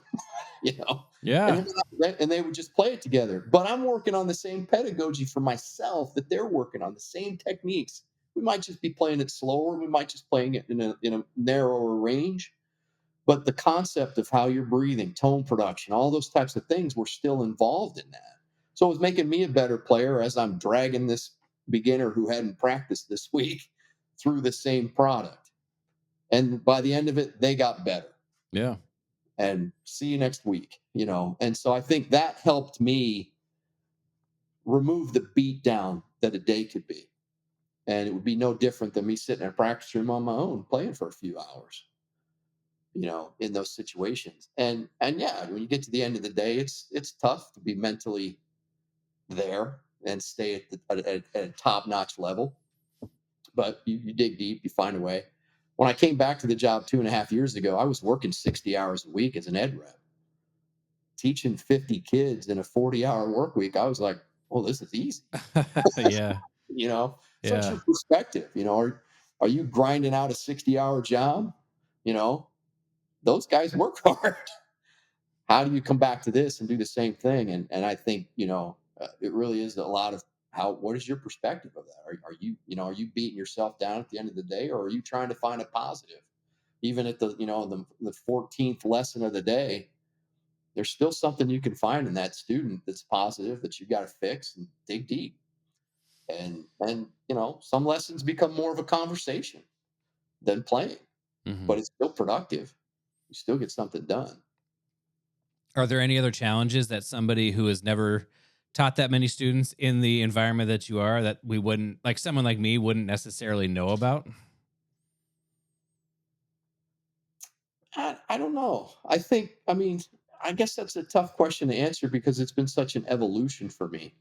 you know, and Yeah. and they would just play it together. But I'm working on the same pedagogy for myself that they're working on, the same techniques. We might just be playing it slower. We might just playing it in a narrower range. But the concept of how you're breathing, tone production, all those types of things were still involved in that. So it was making me a better player as I'm dragging this beginner who hadn't practiced this week through the same product. And by the end of it, they got better. Yeah. And see you next week. And so I think that helped me remove the beat down that a day could be. And it would be no different than me sitting in a practice room on my own playing for a few hours, in those situations. And yeah, when you get to the end of the day, it's tough to be mentally there and stay at a top notch level. But you dig deep, you find a way. When I came back to the job 2.5 years ago, I was working 60 hours a week as an ed rep, teaching 50 kids in a 40-hour work week. I was like, well, this is easy. Yeah. So it's Yeah. your perspective. Are you grinding out a 60-hour job? You know, those guys work hard. How do you come back to this and do the same thing? And I think, it really is a lot of what is your perspective of that? Are you beating yourself down at the end of the day, or are you trying to find a positive? Even at the 14th lesson of the day, there's still something you can find in that student that's positive that you got to fix and dig deep. And some lessons become more of a conversation than playing, Hmm. but it's still productive. You still get something done. Are there any other challenges that somebody who has never taught that many students in the environment that you are that we wouldn't, like someone like me, wouldn't necessarily know about? I don't know. I guess that's a tough question to answer because it's been such an evolution for me.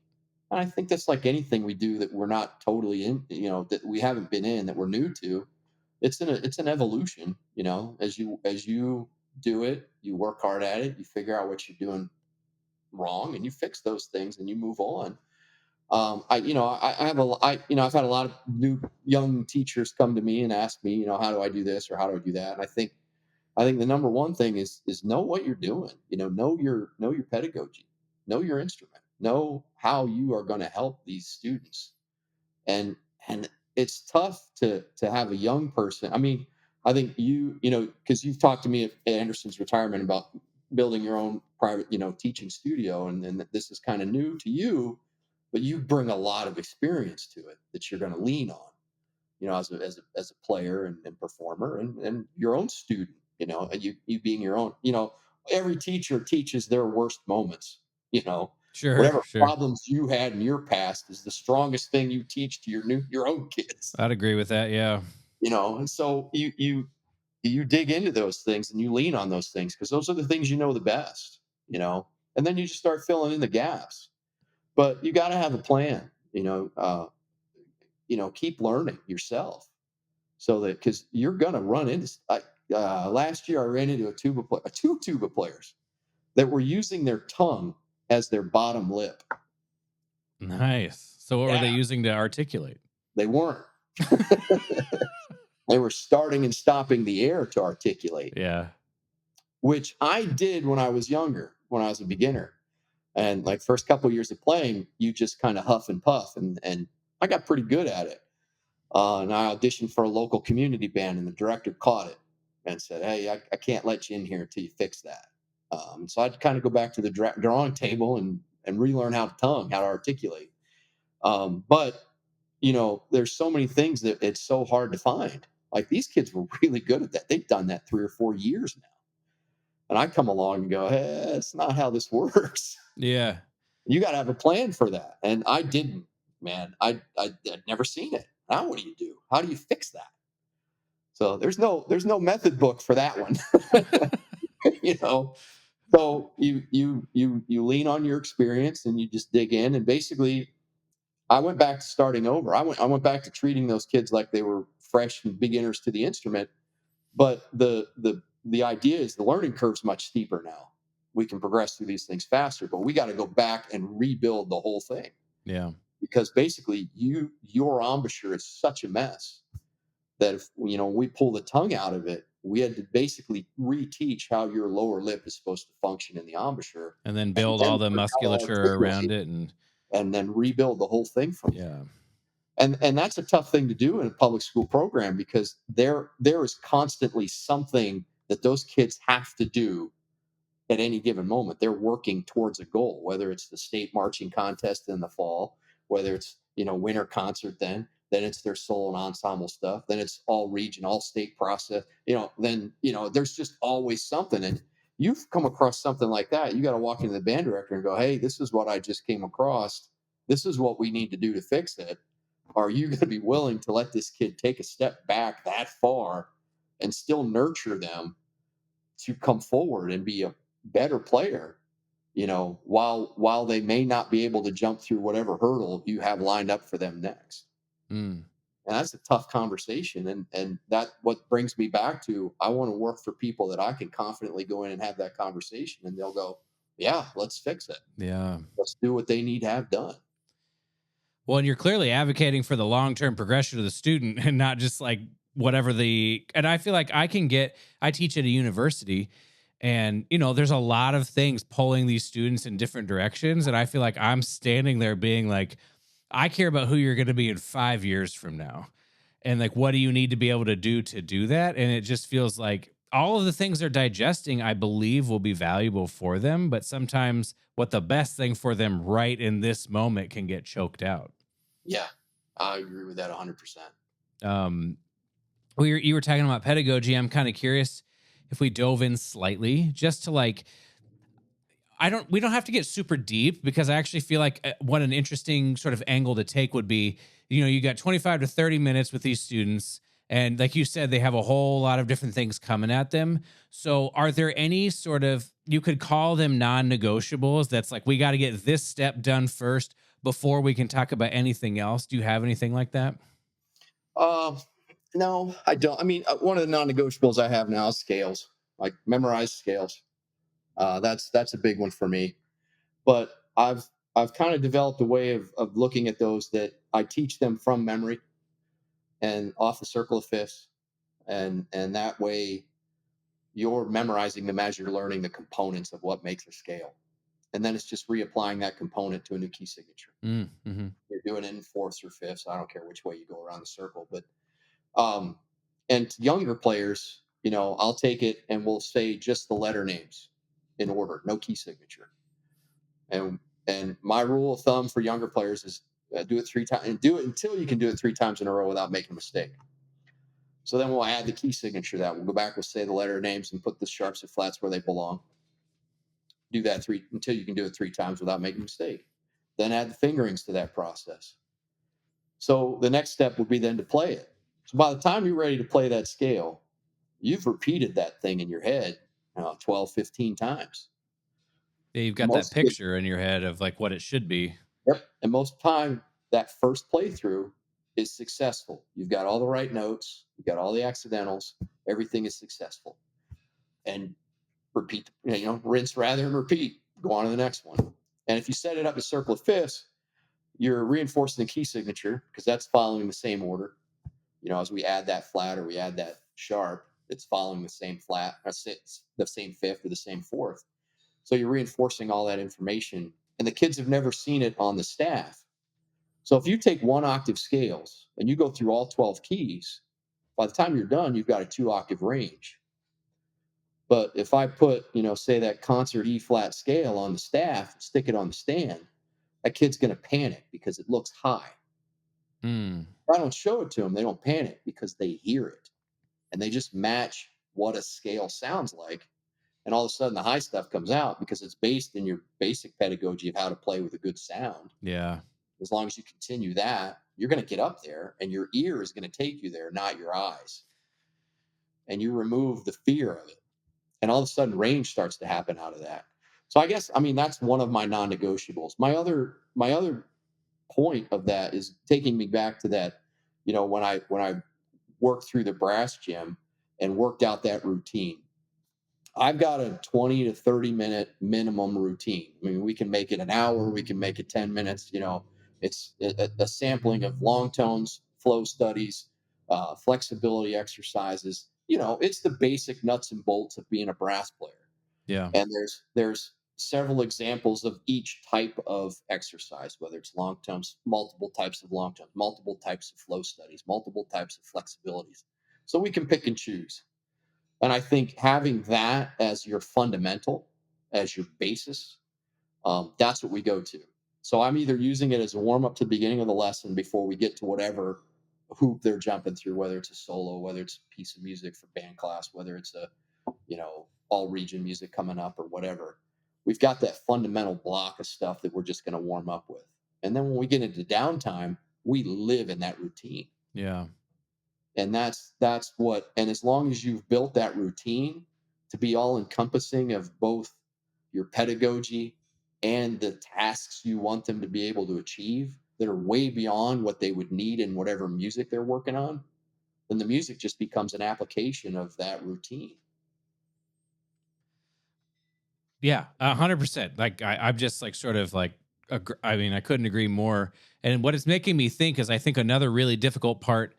And I think that's like anything we do that we're not totally in, that we haven't been in, that we're new to. It's an evolution, as you do it, you work hard at it, you figure out what you're doing wrong, and you fix those things, and you move on. I've had a lot of new young teachers come to me and ask me, how do I do this or how do I do that? And I think the number one thing is know what you're doing. Know your pedagogy, know your instrument, know how you are going to help these students. And it's tough to have a young person. I mean, I think because you've talked to me at Anderson's retirement about building your own private, teaching studio, and that this is kind of new to you, but you bring a lot of experience to it that you're going to lean on, as a player and performer and your own student, and you being your own, every teacher teaches their worst moments, you know, Sure, whatever sure. problems you had in your past is the strongest thing you teach to your own kids, I'd agree with that. Yeah. and so you dig into those things and you lean on those things because those are the things you know the best, and then you just start filling in the gaps. But you got to have a plan, keep learning yourself so that because you're gonna run into. Last year, I ran into two tuba players that were using their tongue as their bottom lip. Nice. So what were Yeah, they using to articulate? they weren't. They were starting and stopping the air to articulate, Yeah. which I did when I was younger, when I was a beginner. And like first couple of years of playing, you just kind of huff and puff, and I got pretty good at it. And I auditioned for a local community band, and the director caught it and said, "Hey, I can't let you in here until you fix that." So I'd kind of go back to the drawing table and relearn how to articulate. But there's so many things that it's so hard to find. Like these kids were really good at that. They've done that 3 or 4 years now. And I come along and go, hey, that's not how this works. Yeah. You got to have a plan for that. And I didn't, man. I'd never seen it. Now what do you do? How do you fix that? So there's no method book for that one. you know. So you lean on your experience and you just dig in. And basically, I went back to starting over. I went back to treating those kids like they were fresh and beginners to the instrument. But the idea is the learning curve's much steeper now. We can progress through these things faster, but we got to go back and rebuild the whole thing, Yeah. because basically your embouchure is such a mess that if we pull the tongue out of it, we had to basically reteach how your lower lip is supposed to function in the embouchure, And then and build then all the learn how to musculature around articulate, it. And and then rebuild the whole thing from there. yeah. And that's a tough thing to do in a public school program, because there is constantly something that those kids have to do at any given moment. They're working towards a goal, whether it's the state marching contest in the fall, whether it's winter concert, then it's their solo and ensemble stuff, then it's all region, all state process, then there's just always something. And you've come across something like that, you got to walk into the band director and go, hey, this is what I just came across, this is what we need to do to fix it. Are you going to be willing to let this kid take a step back that far and still nurture them to come forward and be a better player, while they may not be able to jump through whatever hurdle you have lined up for them next. Mm. And that's a tough conversation. And that what brings me back to, I want to work for people that I can confidently go in and have that conversation and they'll go, yeah, let's fix it. Yeah. Let's do what they need to have done. Well, and you're clearly advocating for the long-term progression of the student and not just like whatever and I feel like I teach at a university, and there's a lot of things pulling these students in different directions. And I feel like I'm standing there being like, I care about who you're going to be in 5 years from now. And like, what do you need to be able to do that? And it just feels like all of the things they're digesting, I believe, will be valuable for them. But sometimes what the best thing for them right in this moment can get choked out. Yeah, I agree with that 100%. Um, you were talking about pedagogy. I'm kind of curious if we dove in slightly just to like, we don't have to get super deep, because I actually feel like what an interesting sort of angle to take would be, you got 25 to 30 minutes with these students. And like you said, they have a whole lot of different things coming at them. So are there any sort of, you could call them non-negotiables, that's like, we got to get this step done first before we can talk about anything else? Do you have anything like that? Um, no, I don't. I mean, one of the non-negotiables I have now is scales, like memorize scales. That's a big one for me. But I've kind of developed a way of looking at those, that I teach them from memory and off the circle of fifths, and that way you're memorizing them as you're learning the components of what makes a scale, and then it's just reapplying that component to a new key signature. Mm-hmm. You're doing it in fourths or fifths. I don't care which way you go around the circle, but um, and to younger players, I'll take it and we'll say just the letter names in order, no key signature. And my rule of thumb for younger players is do it 3 times, and do it until you can do it 3 times in a row without making a mistake. So then we'll add the key signature to that. We'll go back, we'll say the letter names and put the sharps and flats where they belong. Do that until you can do it 3 times without making a mistake. Then add the fingerings to that process. So the next step would be then to play it. So by the time you're ready to play that scale, you've repeated that thing in your head 12, 15 times. Yeah, you've got that Most kids, picture in your head of like what it should be. yep. And most time, that first playthrough is successful. You've got all the right notes, you've got all the accidentals, everything is successful. And repeat, rinse rather and repeat. Go on to the next one. And if you set it up as circle of fifths, you're reinforcing the key signature, because that's following the same order. As we add that flat or we add that sharp, it's following the same flat, the same fifth or the same fourth. So you're reinforcing all that information, and the kids have never seen it on the staff. So if you take 1 octave scales and you go through all 12 keys, by the time you're done, you've got a 2 octave range. But if I put, say that concert E flat scale on the staff, stick it on the stand, that kid's going to panic because it looks high. Mm. If I don't show it to them, they don't panic because they hear it, and they just match what a scale sounds like. And all of a sudden the high stuff comes out because it's based in your basic pedagogy of how to play with a good sound. Yeah. As long as you continue that, you're going to get up there and your ear is going to take you there, not your eyes. And you remove the fear of it. And all of a sudden range starts to happen out of that. So I guess, I mean, that's one of my non-negotiables. My other point of that is taking me back to that, when I worked through the brass gym and worked out that routine. I've got a 20 to 30-minute minimum routine. I mean, we can make it an hour, we can make it 10 minutes. It's a sampling of long tones, flow studies, flexibility exercises. It's the basic nuts and bolts of being a brass player. Yeah. And there's several examples of each type of exercise, whether it's long tones, multiple types of long tones, multiple types of flow studies, multiple types of flexibilities. So we can pick and choose. And I think having that as your fundamental, as your basis, that's what we go to. So I'm either using it as a warm up to the beginning of the lesson before we get to whatever hoop they're jumping through, whether it's a solo, whether it's a piece of music for band class, whether it's a, all region music coming up or whatever. We've got that fundamental block of stuff that we're just going to warm up with. And then when we get into downtime, we live in that routine. Yeah. And that's what, and as long as you've built that routine to be all encompassing of both your pedagogy and the tasks you want them to be able to achieve that are way beyond what they would need in whatever music they're working on, then the music just becomes an application of that routine. Yeah, 100%. Like I'm just like sort of like, I mean, I couldn't agree more. And what it's making me think is, I think another really difficult part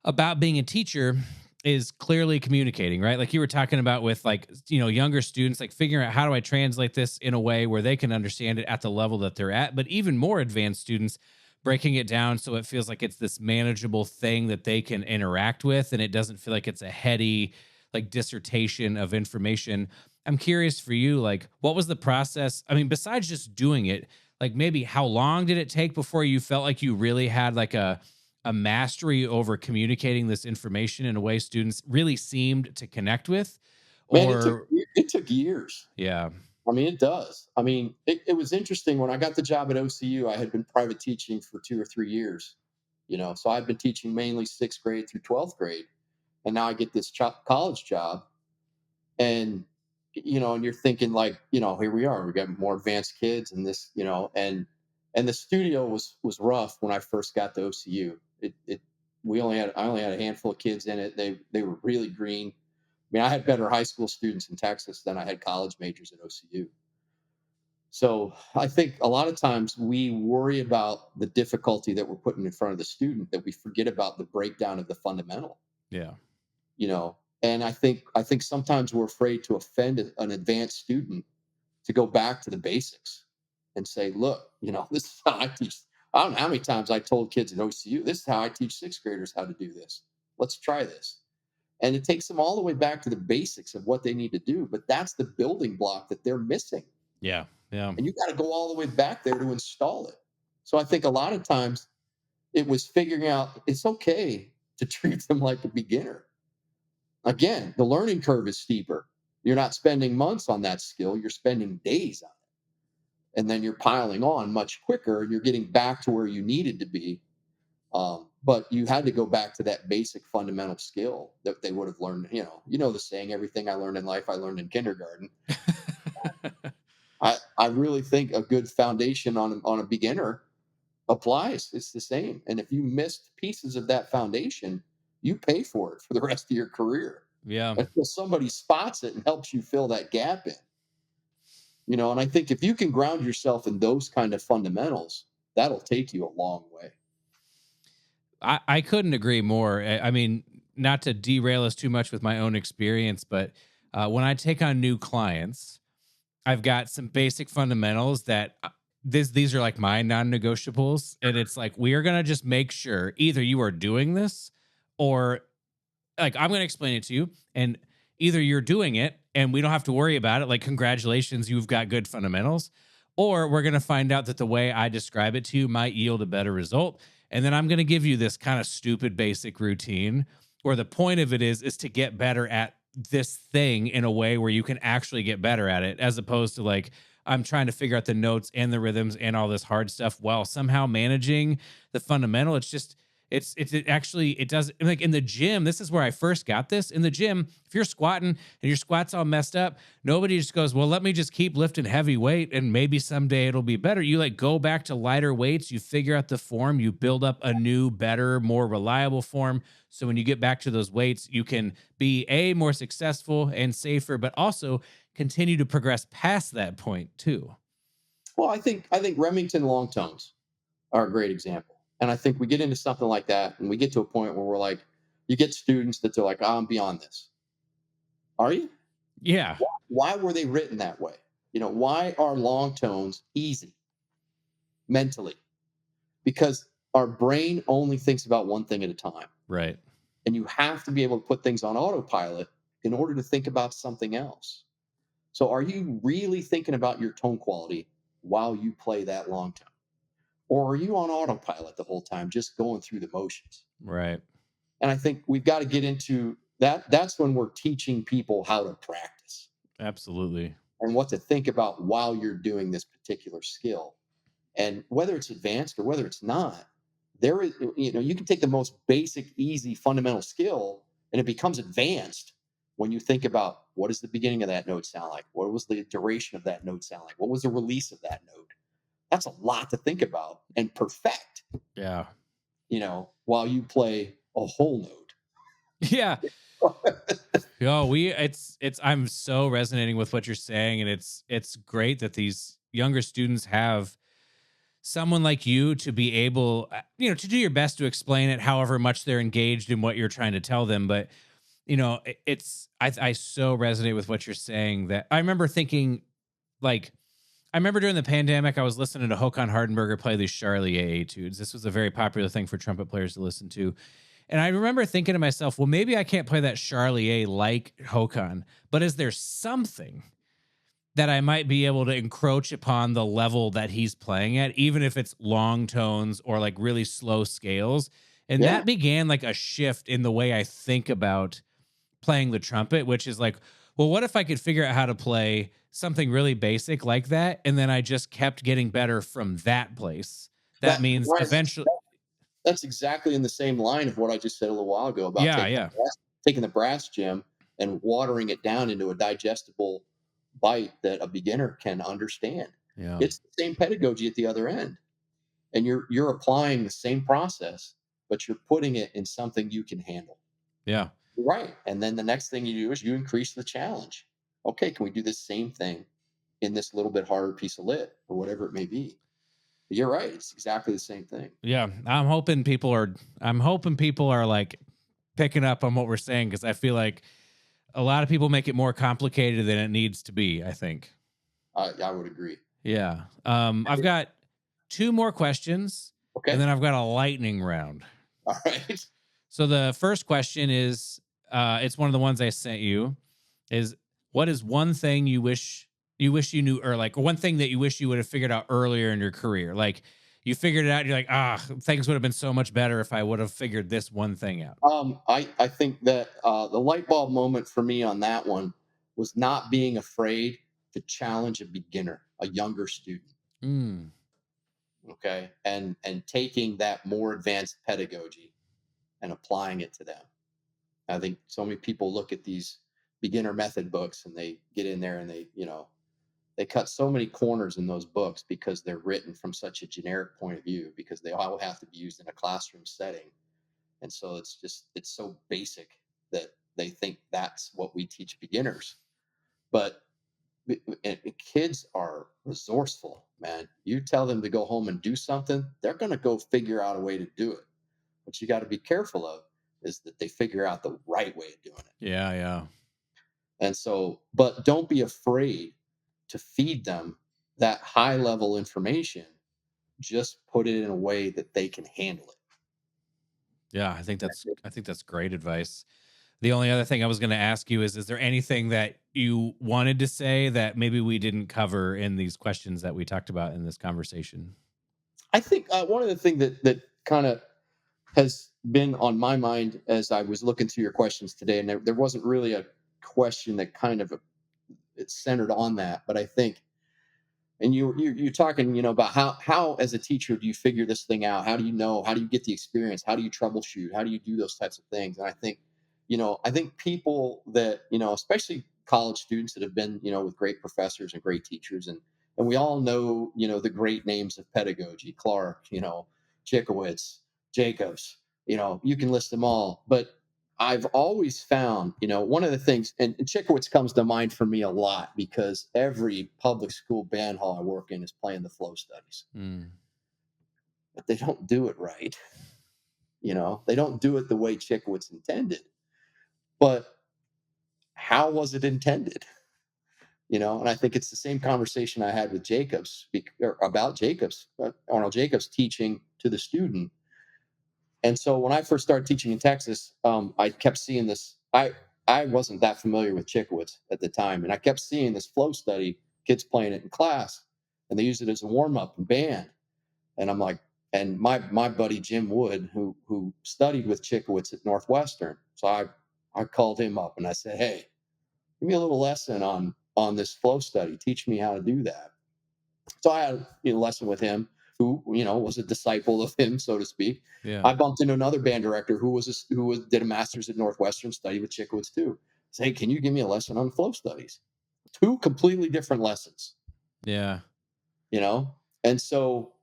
about being a teacher is clearly communicating, right? Like you were talking about with like, younger students, like figuring out how do I translate this in a way where they can understand it at the level that they're at, but even more advanced students breaking it down so it feels like it's this manageable thing that they can interact with and it doesn't feel like it's a heady like dissertation of information. I'm curious for you, like what was the process? I mean, besides just doing it, like maybe how long did it take before you felt like you really had like a mastery over communicating this information in a way students really seemed to connect with? Man, it took Or it took years. yeah. I mean, it does. I mean, it was interesting when I got the job at OCU. I had been private teaching for 2 or 3 years, so I'd been teaching mainly sixth grade through 12th grade, and now I get this college job, and and you're thinking like, here we are, we got more advanced kids, and this, and the studio was rough when I first got to OCU. It I only had a handful of kids in it. They were really green. I mean, I had better high school students in Texas than I had college majors at OCU. So I think a lot of times we worry about the difficulty that we're putting in front of the student that we forget about the breakdown of the fundamental, Yeah. you know. And I think sometimes we're afraid to offend an advanced student to go back to the basics and say, look, this is how I teach. I don't know how many times I told kids at OCU, this is how I teach sixth graders how to do this. Let's try this. And it takes them all the way back to the basics of what they need to do. But that's the building block that they're missing. Yeah. Yeah. And you got to go all the way back there to install it. So I think a lot of times it was figuring out it's okay to treat them like a beginner. Again, the learning curve is steeper. You're not spending months on that skill, you're spending days on it. And then you're piling on much quicker. You're getting back to where you needed to be. But you had to go back to that basic fundamental skill that they would have learned. The saying, everything I learned in life, I learned in kindergarten. I really think a good foundation on a beginner applies. It's the same. And if you missed pieces of that foundation, you pay for it for the rest of your career Yeah. until somebody spots it and helps you fill that gap in. And I think if you can ground yourself in those kind of fundamentals, that'll take you a long way. I couldn't agree more. I mean, not to derail us too much with my own experience, but when I take on new clients, I've got some basic fundamentals that these are like my non-negotiables, and it's like we are gonna just make sure either you are doing this, or like I'm gonna explain it to you, and either you're doing it and we don't have to worry about it. Like congratulations, you've got good fundamentals, or we're gonna find out that the way I describe it to you might yield a better result, and then I'm gonna give you this kind of stupid basic routine where the point of it is to get better at this thing in a way where you can actually get better at it, as opposed to like I'm trying to figure out the notes and the rhythms and all this hard stuff while somehow managing the fundamental. It's just it actually it does like in the gym. This is where I first got this in the gym. If you're squatting and your squat's all messed up, nobody just goes, well, let me just keep lifting heavy weight and maybe someday it'll be better. You like go back to lighter weights, you figure out the form, you build up a new, better, more reliable form. So when you get back to those weights, you can be more successful and safer, but also continue to progress past that point too. Well, I think Remington long tones are a great example. And I think we get into something like that and we get to a point where we're like, you get students that they're like, oh, I'm beyond this. Are you? Yeah. Why were they written that way? Why are long tones easy mentally? Because our brain only thinks about one thing at a time. Right. And you have to be able to put things on autopilot in order to think about something else. So are you really thinking about your tone quality while you play that long tone? Or are you on autopilot the whole time, just going through the motions? Right. And I think we've got to get into that. That's when we're teaching people how to practice Absolutely. and what to think about while you're doing this particular skill. And whether it's advanced or whether it's not, there is, you can take the most basic, easy, fundamental skill and it becomes advanced when you think about what does the beginning of that note sound like? What was the duration of that note sound like? What was the release of that note? That's a lot to think about and perfect, Yeah. while you play a whole note. Yeah. Oh, I'm so resonating with what you're saying. And it's great that these younger students have someone like you to be able, to do your best to explain it, however much they're engaged in what you're trying to tell them. But, I so resonate with what you're saying that I remember thinking like, I remember during the pandemic, I was listening to Håkan Hardenberger play these Charlier etudes. This was a very popular thing for trumpet players to listen to. And I remember thinking to myself, well, maybe I can't play that Charlier like Håkan, but is there something that I might be able to encroach upon the level that he's playing at, even if it's long tones or like really slow scales? And Yeah. that began like a shift in the way I think about playing the trumpet, which is like, well, what if I could figure out how to play something really basic like that? And then I just kept getting better from that place. That That means right, eventually, that's exactly in the same line of what I just said a little while ago about yeah, taking yeah, taking the brass gem and watering it down into a digestible bite that a beginner can understand. yeah, It's the same pedagogy at the other end. And you're applying the same process, but you're putting it in something you can handle. yeah, Right. And then the next thing you do is you increase the challenge. Okay, can we do this same thing in this little bit harder piece of lit or whatever it may be? But you're right. It's exactly the same thing. yeah. I'm hoping people are like picking up on what we're saying because I feel like a lot of people make it more complicated than it needs to be, I think. I would agree. Yeah. I've got two more questions and Okay. then I've got a lightning round. All right. So the first question is, it's one of the ones I sent you. Is what is one thing you knew, or like one thing that you wish you would have figured out earlier in your career? Like you figured it out, and you're like, things would have been so much better if I would have figured this one thing out. I think that the light bulb moment for me on that one was not being afraid to challenge a beginner, a younger student. Mm, Okay. And taking that more advanced pedagogy and applying it to them. I think so many people look at these beginner method books and they get in there and they cut so many corners in those books because they're written from such a generic point of view because they all have to be used in a classroom setting. And so it's so basic that they think that's what we teach beginners. But kids are resourceful, man. You tell them to go home and do something, they're going to go figure out a way to do it. What you got to be careful of is that they figure out the right way of doing it. yeah, yeah, And so, but don't be afraid to feed them that high level information. Just put it in a way that they can handle it. yeah. I think that's great advice. The only other thing I was going to ask you is there anything that you wanted to say that maybe we didn't cover in these questions that we talked about in this conversation? I think one of the things that kind of has been on my mind as I was looking through your questions today, and there wasn't really question that kind of it's centered on that. But I think, and you're talking, about how as a teacher do you figure this thing out? How do you know? How do you get the experience? How do you troubleshoot? How do you do those types of things? And I think people that, especially college students that have been, with great professors and great teachers, and we all know, the great names of pedagogy, Clark, Chikowitz, Jacobs, you can list them all. But I've always found, one of the things, and Chikowitz comes to mind for me a lot because every public school band hall I work in is playing the flow studies, Mm. but they don't do it right. They don't do it the way Chikowitz intended. But how was it intended? And I think it's the same conversation I had with Jacobs or about Jacobs, Arnold Jacobs teaching to the student. And so when I first started teaching in Texas, I kept seeing this. I wasn't that familiar with Chikowitz at the time, and I kept seeing this flow study, kids playing it in class, and they use it as a warm up in band. And I'm like, and my buddy Jim Wood, who studied with Chikowitz at Northwestern, so I called him up and I said, hey, give me a little lesson on this flow study. Teach me how to do that. So I had a lesson with him, who was a disciple of him, so to speak. Yeah. I bumped into another band director who did a master's at Northwestern, studied with Chikowitz too. Say, hey, can you give me a lesson on flow studies? Two completely different lessons, Yeah. And so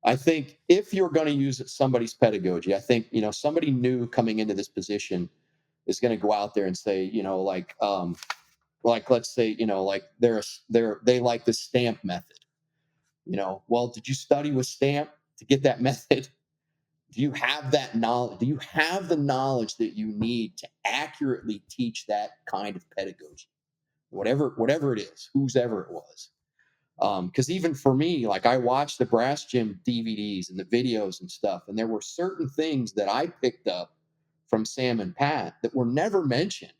I think if you're going to use somebody's pedagogy, I think somebody new coming into this position is going to go out there and say, like let's say, like they like the stamp method. Well, did you study with stamp to get that method? Do you have that knowledge? Do you have the knowledge that you need to accurately teach that kind of pedagogy? Whatever it is, whoever it was. Because even for me, like I watched the Brass Gym DVDs and the videos and stuff, and there were certain things that I picked up from Sam and Pat that were never mentioned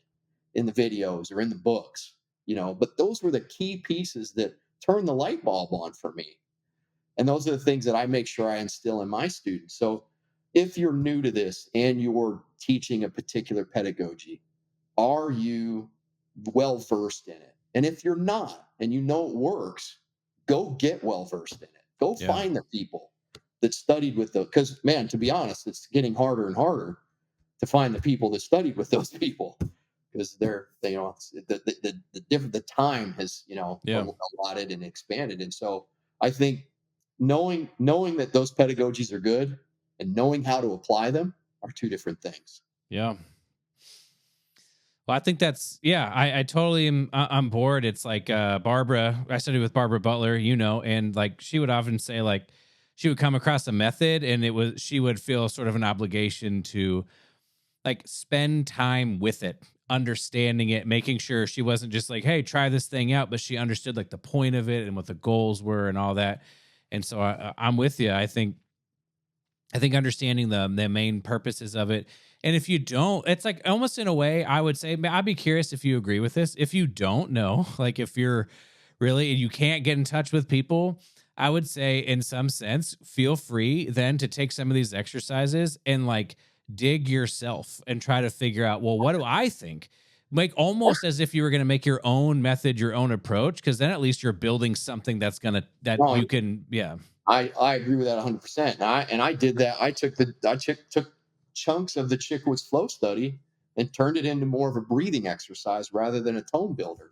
in the videos or in the books, but those were the key pieces that turned the light bulb on for me. And those are the things that I make sure I instill in my students. So if you're new to this and you're teaching a particular pedagogy, are you well versed in it? And if you're not and it works, go get well versed in it. Go Yeah. find the people that studied with those. Because, man, to be honest, it's getting harder and harder to find the people that studied with those people because the time has Yeah. allotted and expanded. And so I think knowing that those pedagogies are good and knowing how to apply them are two different things. Yeah. Well, I think that's, yeah, I totally am on board. It's like Barbara, I studied with Barbara Butler, and like she would often say, like, she would come across a method and she would feel sort of an obligation to like spend time with it, understanding it, making sure she wasn't just like, hey, try this thing out, but she understood like the point of it and what the goals were and all that. And so I'm with you. I think understanding the main purposes of it. And if you don't, it's like almost in a way, I would say, I'd be curious if you agree with this. If you don't know, like if you're really, and you can't get in touch with people, I would say in some sense, feel free then to take some of these exercises and like dig yourself and try to figure out, well, what do I think? Like almost as if you were going to make your own method, your own approach, because then at least you're building something that No, you can, yeah. I agree with that 100%. And I did that. I took chunks of the Chikowitz flow study and turned it into more of a breathing exercise rather than a tone builder.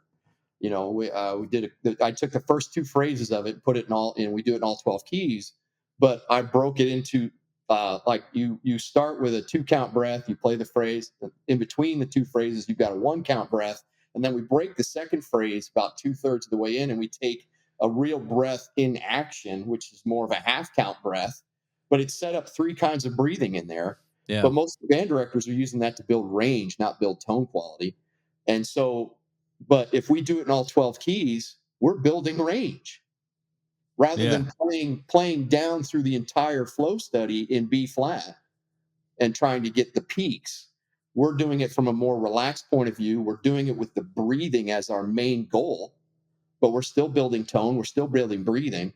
We did I took the first two phrases of it, put it in all, and we do it in all 12 keys, but I broke it into like you start with a 2 count breath, you play the phrase in between the two phrases, you've got a 1 count breath, and then we break the second phrase about 2/3 of the way in, and we take a real breath in action, which is more of a 1/2 count breath, but it's set up 3 kinds of breathing in there. Yeah. But most band directors are using that to build range, not build tone quality. And so, but if we do it in all 12 keys, we're building range rather Yeah. than playing down through the entire flow study in B flat and trying to get the peaks. We're doing it from a more relaxed point of view. We're doing it with the breathing as our main goal, but we're still building tone, we're still building breathing.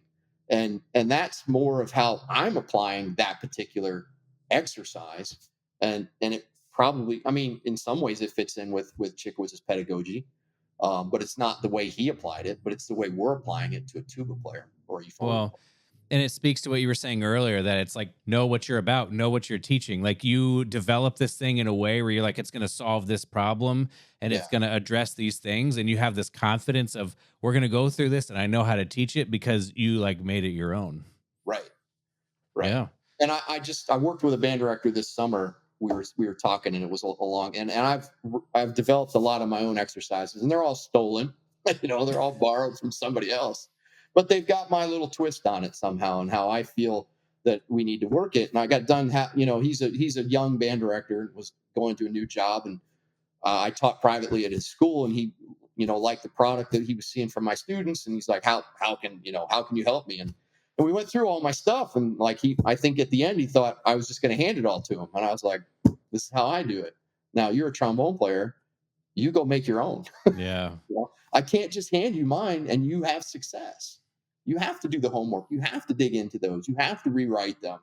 And that's more of how I'm applying that particular exercise. And it probably, I mean, in some ways it fits in with Chikwitz's pedagogy, but it's not the way he applied it, but it's the way we're applying it to a tuba player or a euphonium Well, and it speaks to what you were saying earlier, that it's like, know what you're about, know what you're teaching. Like, you develop this thing in a way where you're like, it's going to solve this problem and player. it's going to address these things. And you have this confidence of, we're going to go through this and I know how to teach it because you like made it your own. Right. Right. Yeah. And I worked with a band director this summer. We were talking, and it was a long, and I've developed a lot of my own exercises, and they're all stolen. They're all borrowed from somebody else, but they've got my little twist on it somehow, and how I feel that we need to work it. And I got done. He's a young band director and was going to a new job, and I taught privately at his school, and he, liked the product that he was seeing from my students, and he's like, how can you help me? And we went through all my stuff, and like I think at the end he thought I was just going to hand it all to him, and I was like, this is how I do it. Now you're a trombone player, you go make your own. Yeah. I can't just hand you mine and you have success. You have to do the homework. You have to dig into those. You have to rewrite them.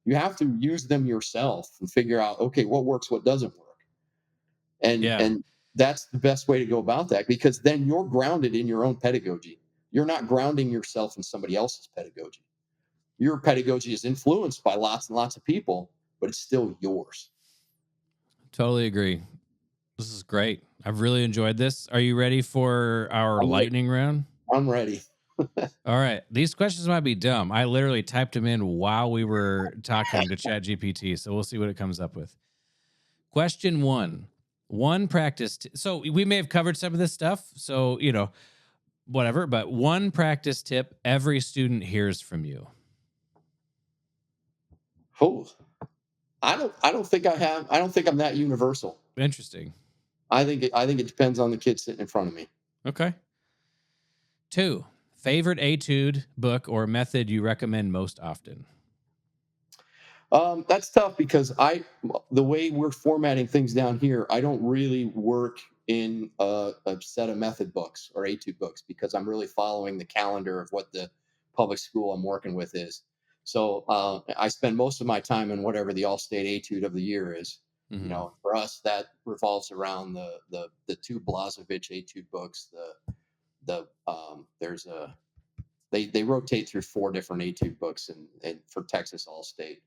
You have to use them yourself and figure out, okay, what works, what doesn't work. and Yeah. and that's the best way to go about that, because then you're grounded in your own pedagogy. You're not grounding yourself in somebody else's pedagogy. Your pedagogy is influenced by lots and lots of people, but it's still yours. Totally agree. This is great. I've really enjoyed this. Are you ready for our I'm ready. lightning round? I'm ready. All right. These questions might be dumb. I literally typed them in while we were talking to ChatGPT, so we'll see what it comes up with. Question one. One practice. So we may have covered some of this stuff, so, whatever, but one practice tip every student hears from you. Oh, I don't think I'm that universal. Interesting. I think it depends on the kid sitting in front of me. Okay. 2, favorite etude book or method you recommend most often? That's tough because the way we're formatting things down here, I don't really work in a set of method books or etude books, because I'm really following the calendar of what the public school I'm working with is. So I spend most of my time in whatever the All-State Etude of the Year is. Mm-hmm. For us, that revolves around the two Blazevich etude books. There's a they rotate through 4 different etude books, and for Texas All-State.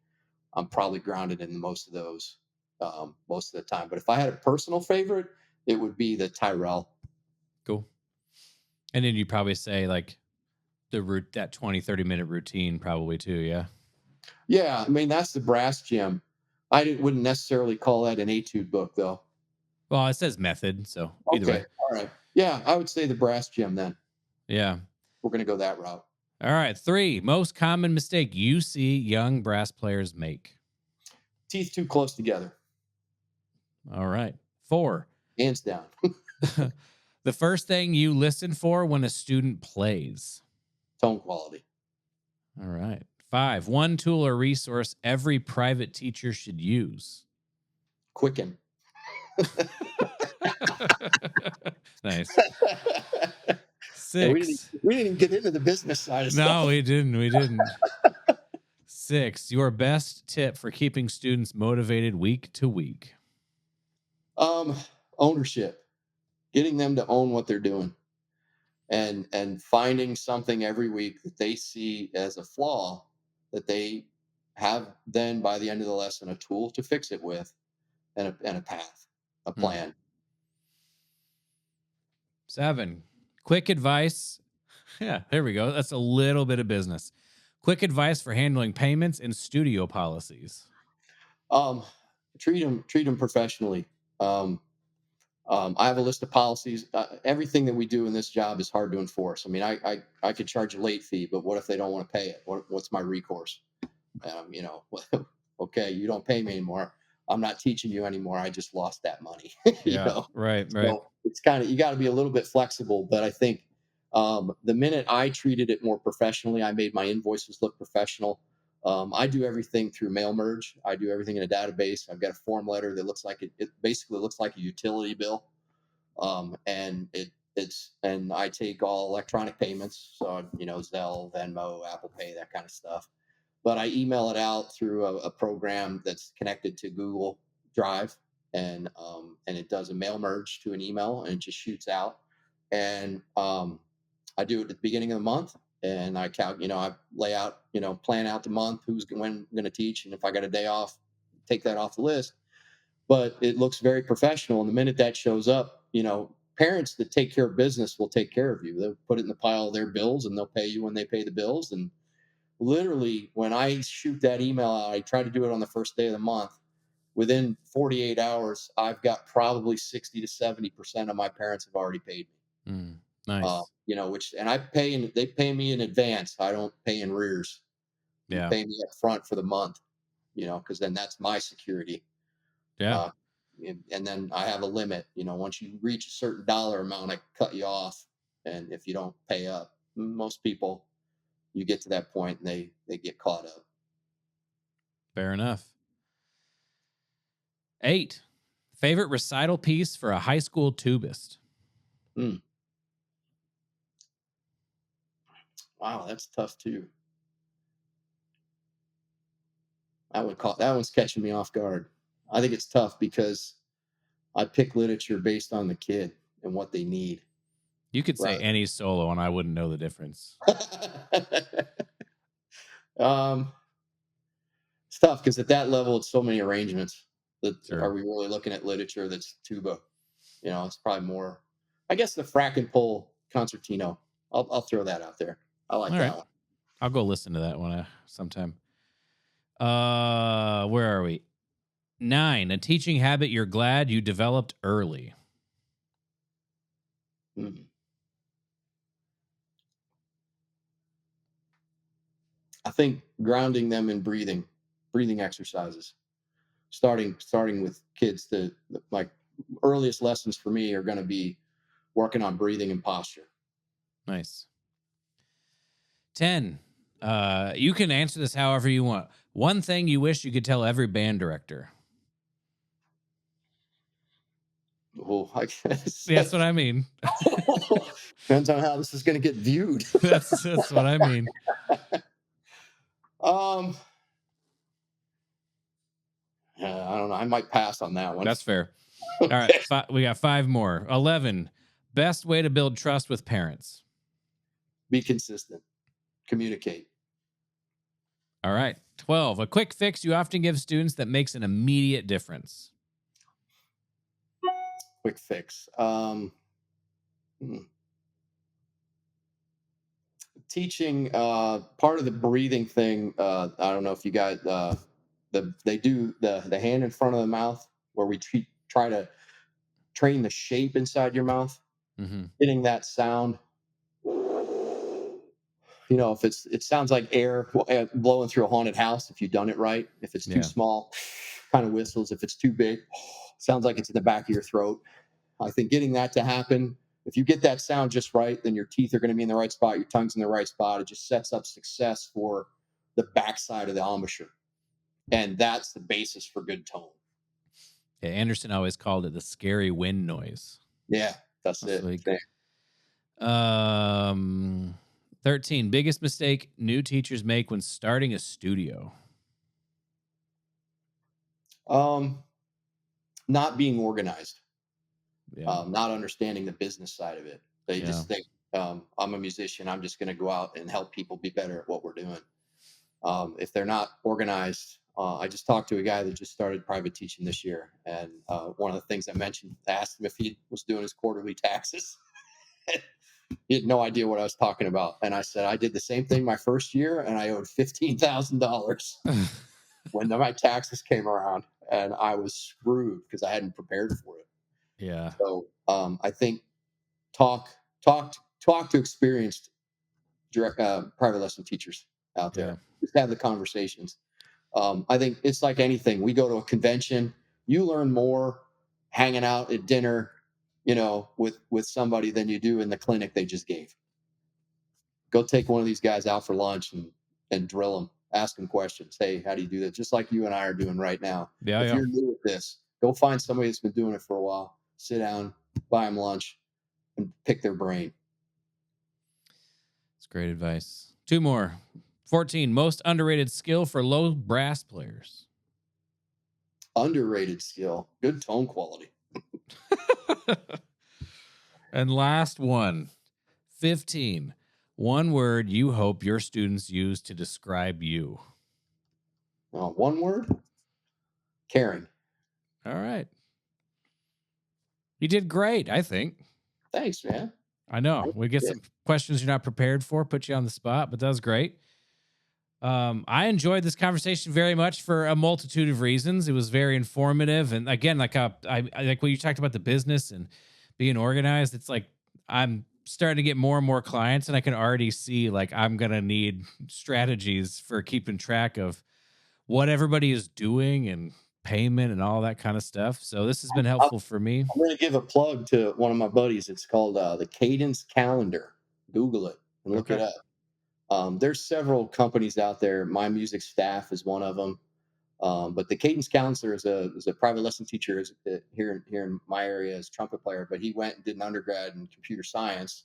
I'm probably grounded in most of those most of the time. But if I had a personal favorite, it would be the Tyrell. Cool. And then you probably say like that 20-30 minute routine probably too. Yeah. Yeah, I mean that's the brass gym. Wouldn't necessarily call that an etude book though. Well, it says method, so either way. Okay, all right. Yeah, I would say the brass gym then. Yeah. We're gonna go that route. All right. 3, most common mistake you see young brass players make. Teeth too close together. All right. 4, Hands down. the first thing you listen for when a student plays. Tone quality. All right. 5, one tool or resource every private teacher should use. Quicken. Nice. Yeah, 6. we didn't even get into the business side of stuff. No, we didn't. 6, your best tip for keeping students motivated week to week. Ownership. Getting them to own what they're doing. And finding something every week that they see as a flaw, that they have then by the end of the lesson a tool to fix it with, and a path, a plan. 7, quick advice. Yeah, there we go. That's a little bit of business. Quick advice for handling payments and studio policies. Treat them professionally. I have a list of policies. Everything that we do in this job is hard to enforce. I mean, I could charge a late fee, but what if they don't want to pay it? What's my recourse? Okay, you don't pay me anymore. I'm not teaching you anymore. I just lost that money. Yeah, right. So it's kind of, you got to be a little bit flexible. But I think the minute I treated it more professionally, I made my invoices look professional. I do everything through mail merge. I do everything in a database. I've got a form letter that looks like it basically looks like a utility bill. And I take all electronic payments. So, Zelle, Venmo, Apple Pay, that kind of stuff. But I email it out through a program that's connected to Google Drive. and it does a mail merge to an email, and it just shoots out. And I do it at the beginning of the month, and I lay out, plan out the month, when I'm going to teach, and if I got a day off, take that off the list. But it looks very professional, and the minute that shows up, parents that take care of business will take care of you. They'll put it in the pile of their bills, and they'll pay you when they pay the bills. And literally, when I shoot that email out, I try to do it on the first day of the month. Within 48 hours, I've got probably 60 to 70% of my parents have already paid me. Nice. They pay me in advance. I don't pay in arrears. You Yeah. pay me up front for the month, because then that's my security. Yeah. Uh, and then I have a limit. Once you reach a certain dollar amount, I cut you off. And if you don't pay up, most people, you get to that point and they get caught up. Fair enough. 8, favorite recital piece for a high school tubist. Wow, that's tough too. That one's catching me off guard. I think it's tough because I pick literature based on the kid and what they need. You could say Right. any solo and I wouldn't know the difference. It's tough because at that level, it's so many arrangements. Sure. Are we really looking at literature that's tuba? It's probably more. I guess the Frackenpole concertino. I'll throw that out there. I like All that right. one. I'll go listen to that one sometime. Where are we? 9, a teaching habit you're glad you developed early. Mm. I think grounding them in breathing exercises. Starting with kids, like earliest lessons for me are going to be working on breathing and posture. Nice. 10, you can answer this however you want. One thing you wish you could tell every band director. Oh, I guess. That's what I mean. Depends on how this is going to get viewed. That's what I mean. I don't know. I might pass on that one. That's fair. All right. We got 5 more. 11, best way to build trust with parents. Be consistent. Communicate. All right. 12, a quick fix you often give students that makes an immediate difference. Quick fix. Teaching part of the breathing thing. I don't know if you guys they do the hand in front of the mouth where we try to train the shape inside your mouth, getting that sound. If it sounds like air blowing through a haunted house if you've done it right. If it's too small, kind of whistles. If it's too big, sounds like it's in the back of your throat. I think getting that to happen, if you get that sound just right, then your teeth are going to be in the right spot, your tongue's in the right spot. It just sets up success for the backside of the embouchure. And that's the basis for good tone. Yeah, Anderson always called it the scary wind noise. Yeah, that's it. Like, 13, biggest mistake new teachers make when starting a studio. Not being organized. Yeah. Not understanding the business side of it. They just think, I'm a musician. I'm just going to go out and help people be better at what we're doing. If they're not organized, I just talked to a guy that just started private teaching this year. And one of the things I mentioned, I asked him if he was doing his quarterly taxes. He had no idea what I was talking about. And I said, I did the same thing my first year and I owed $15,000 when my taxes came around, and I was screwed because I hadn't prepared for it. Yeah. So I think talk to experienced private lesson teachers out there. Yeah. Just have the conversations. I think it's like anything. We go to a convention, you learn more hanging out at dinner, with somebody than you do in the clinic they just gave. Go take one of these guys out for lunch and drill them. Ask them questions. Hey, how do you do that? Just like you and I are doing right now. Yeah. If you're new at this, go find somebody that's been doing it for a while. Sit down, buy them lunch, and pick their brain. That's great advice. 2 more. 14, most underrated skill for low brass players. Underrated skill. Good tone quality. And last one, 15. One word you hope your students use to describe you. One word? Caring. All right. You did great, I think. Thanks, man. I know. We get Yeah. some questions you're not prepared for, put you on the spot, but that was great. I enjoyed this conversation very much for a multitude of reasons. It was very informative, and again, like I like when you talked about the business and being organized. It's like I'm starting to get more and more clients, and I can already see like I'm gonna need strategies for keeping track of what everybody is doing and payment and all that kind of stuff. So this has been I'm helpful for me. I'm going to give a plug to one of my buddies. It's called the Cadence Calendar. Google it and look it Okay. up. There's several companies out there. My Music Staff is one of them. But the cadence counselor is a private lesson teacher here in my area as trumpet player. But he went and did an undergrad in computer science,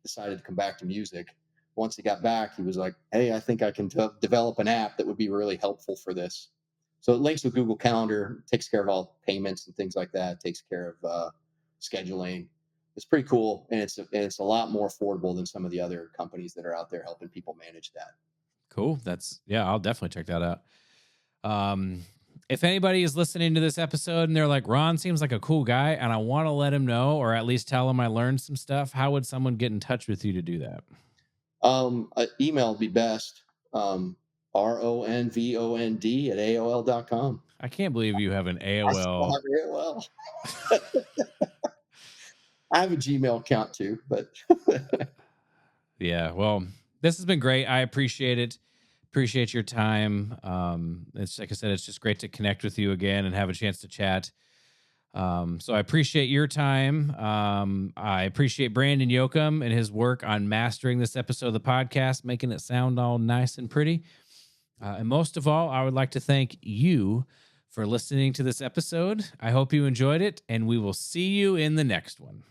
decided to come back to music. Once he got back, he was like, "Hey, I think I can develop an app that would be really helpful for this." So it links with Google Calendar, takes care of all payments and things like that, takes care of scheduling. It's pretty cool, and it's a lot more affordable than some of the other companies that are out there helping people manage that. Cool. Yeah, I'll definitely check that out. Um, if anybody is listening to this episode and they're like, Ron seems like a cool guy, and I want to let him know, or at least tell him I learned some stuff, how would someone get in touch with you to do that? Email would be best. RONVOND at AOL.com. I can't believe you have an I still AOL. have it. Well, I have a Gmail account too, but Yeah. Well, this has been great. I appreciate it. Appreciate your time. It's like I said, it's just great to connect with you again and have a chance to chat. So I appreciate your time. I appreciate Brandon Yoakum and his work on mastering this episode of the podcast, making it sound all nice and pretty. And most of all, I would like to thank you for listening to this episode. I hope you enjoyed it, and we will see you in the next one.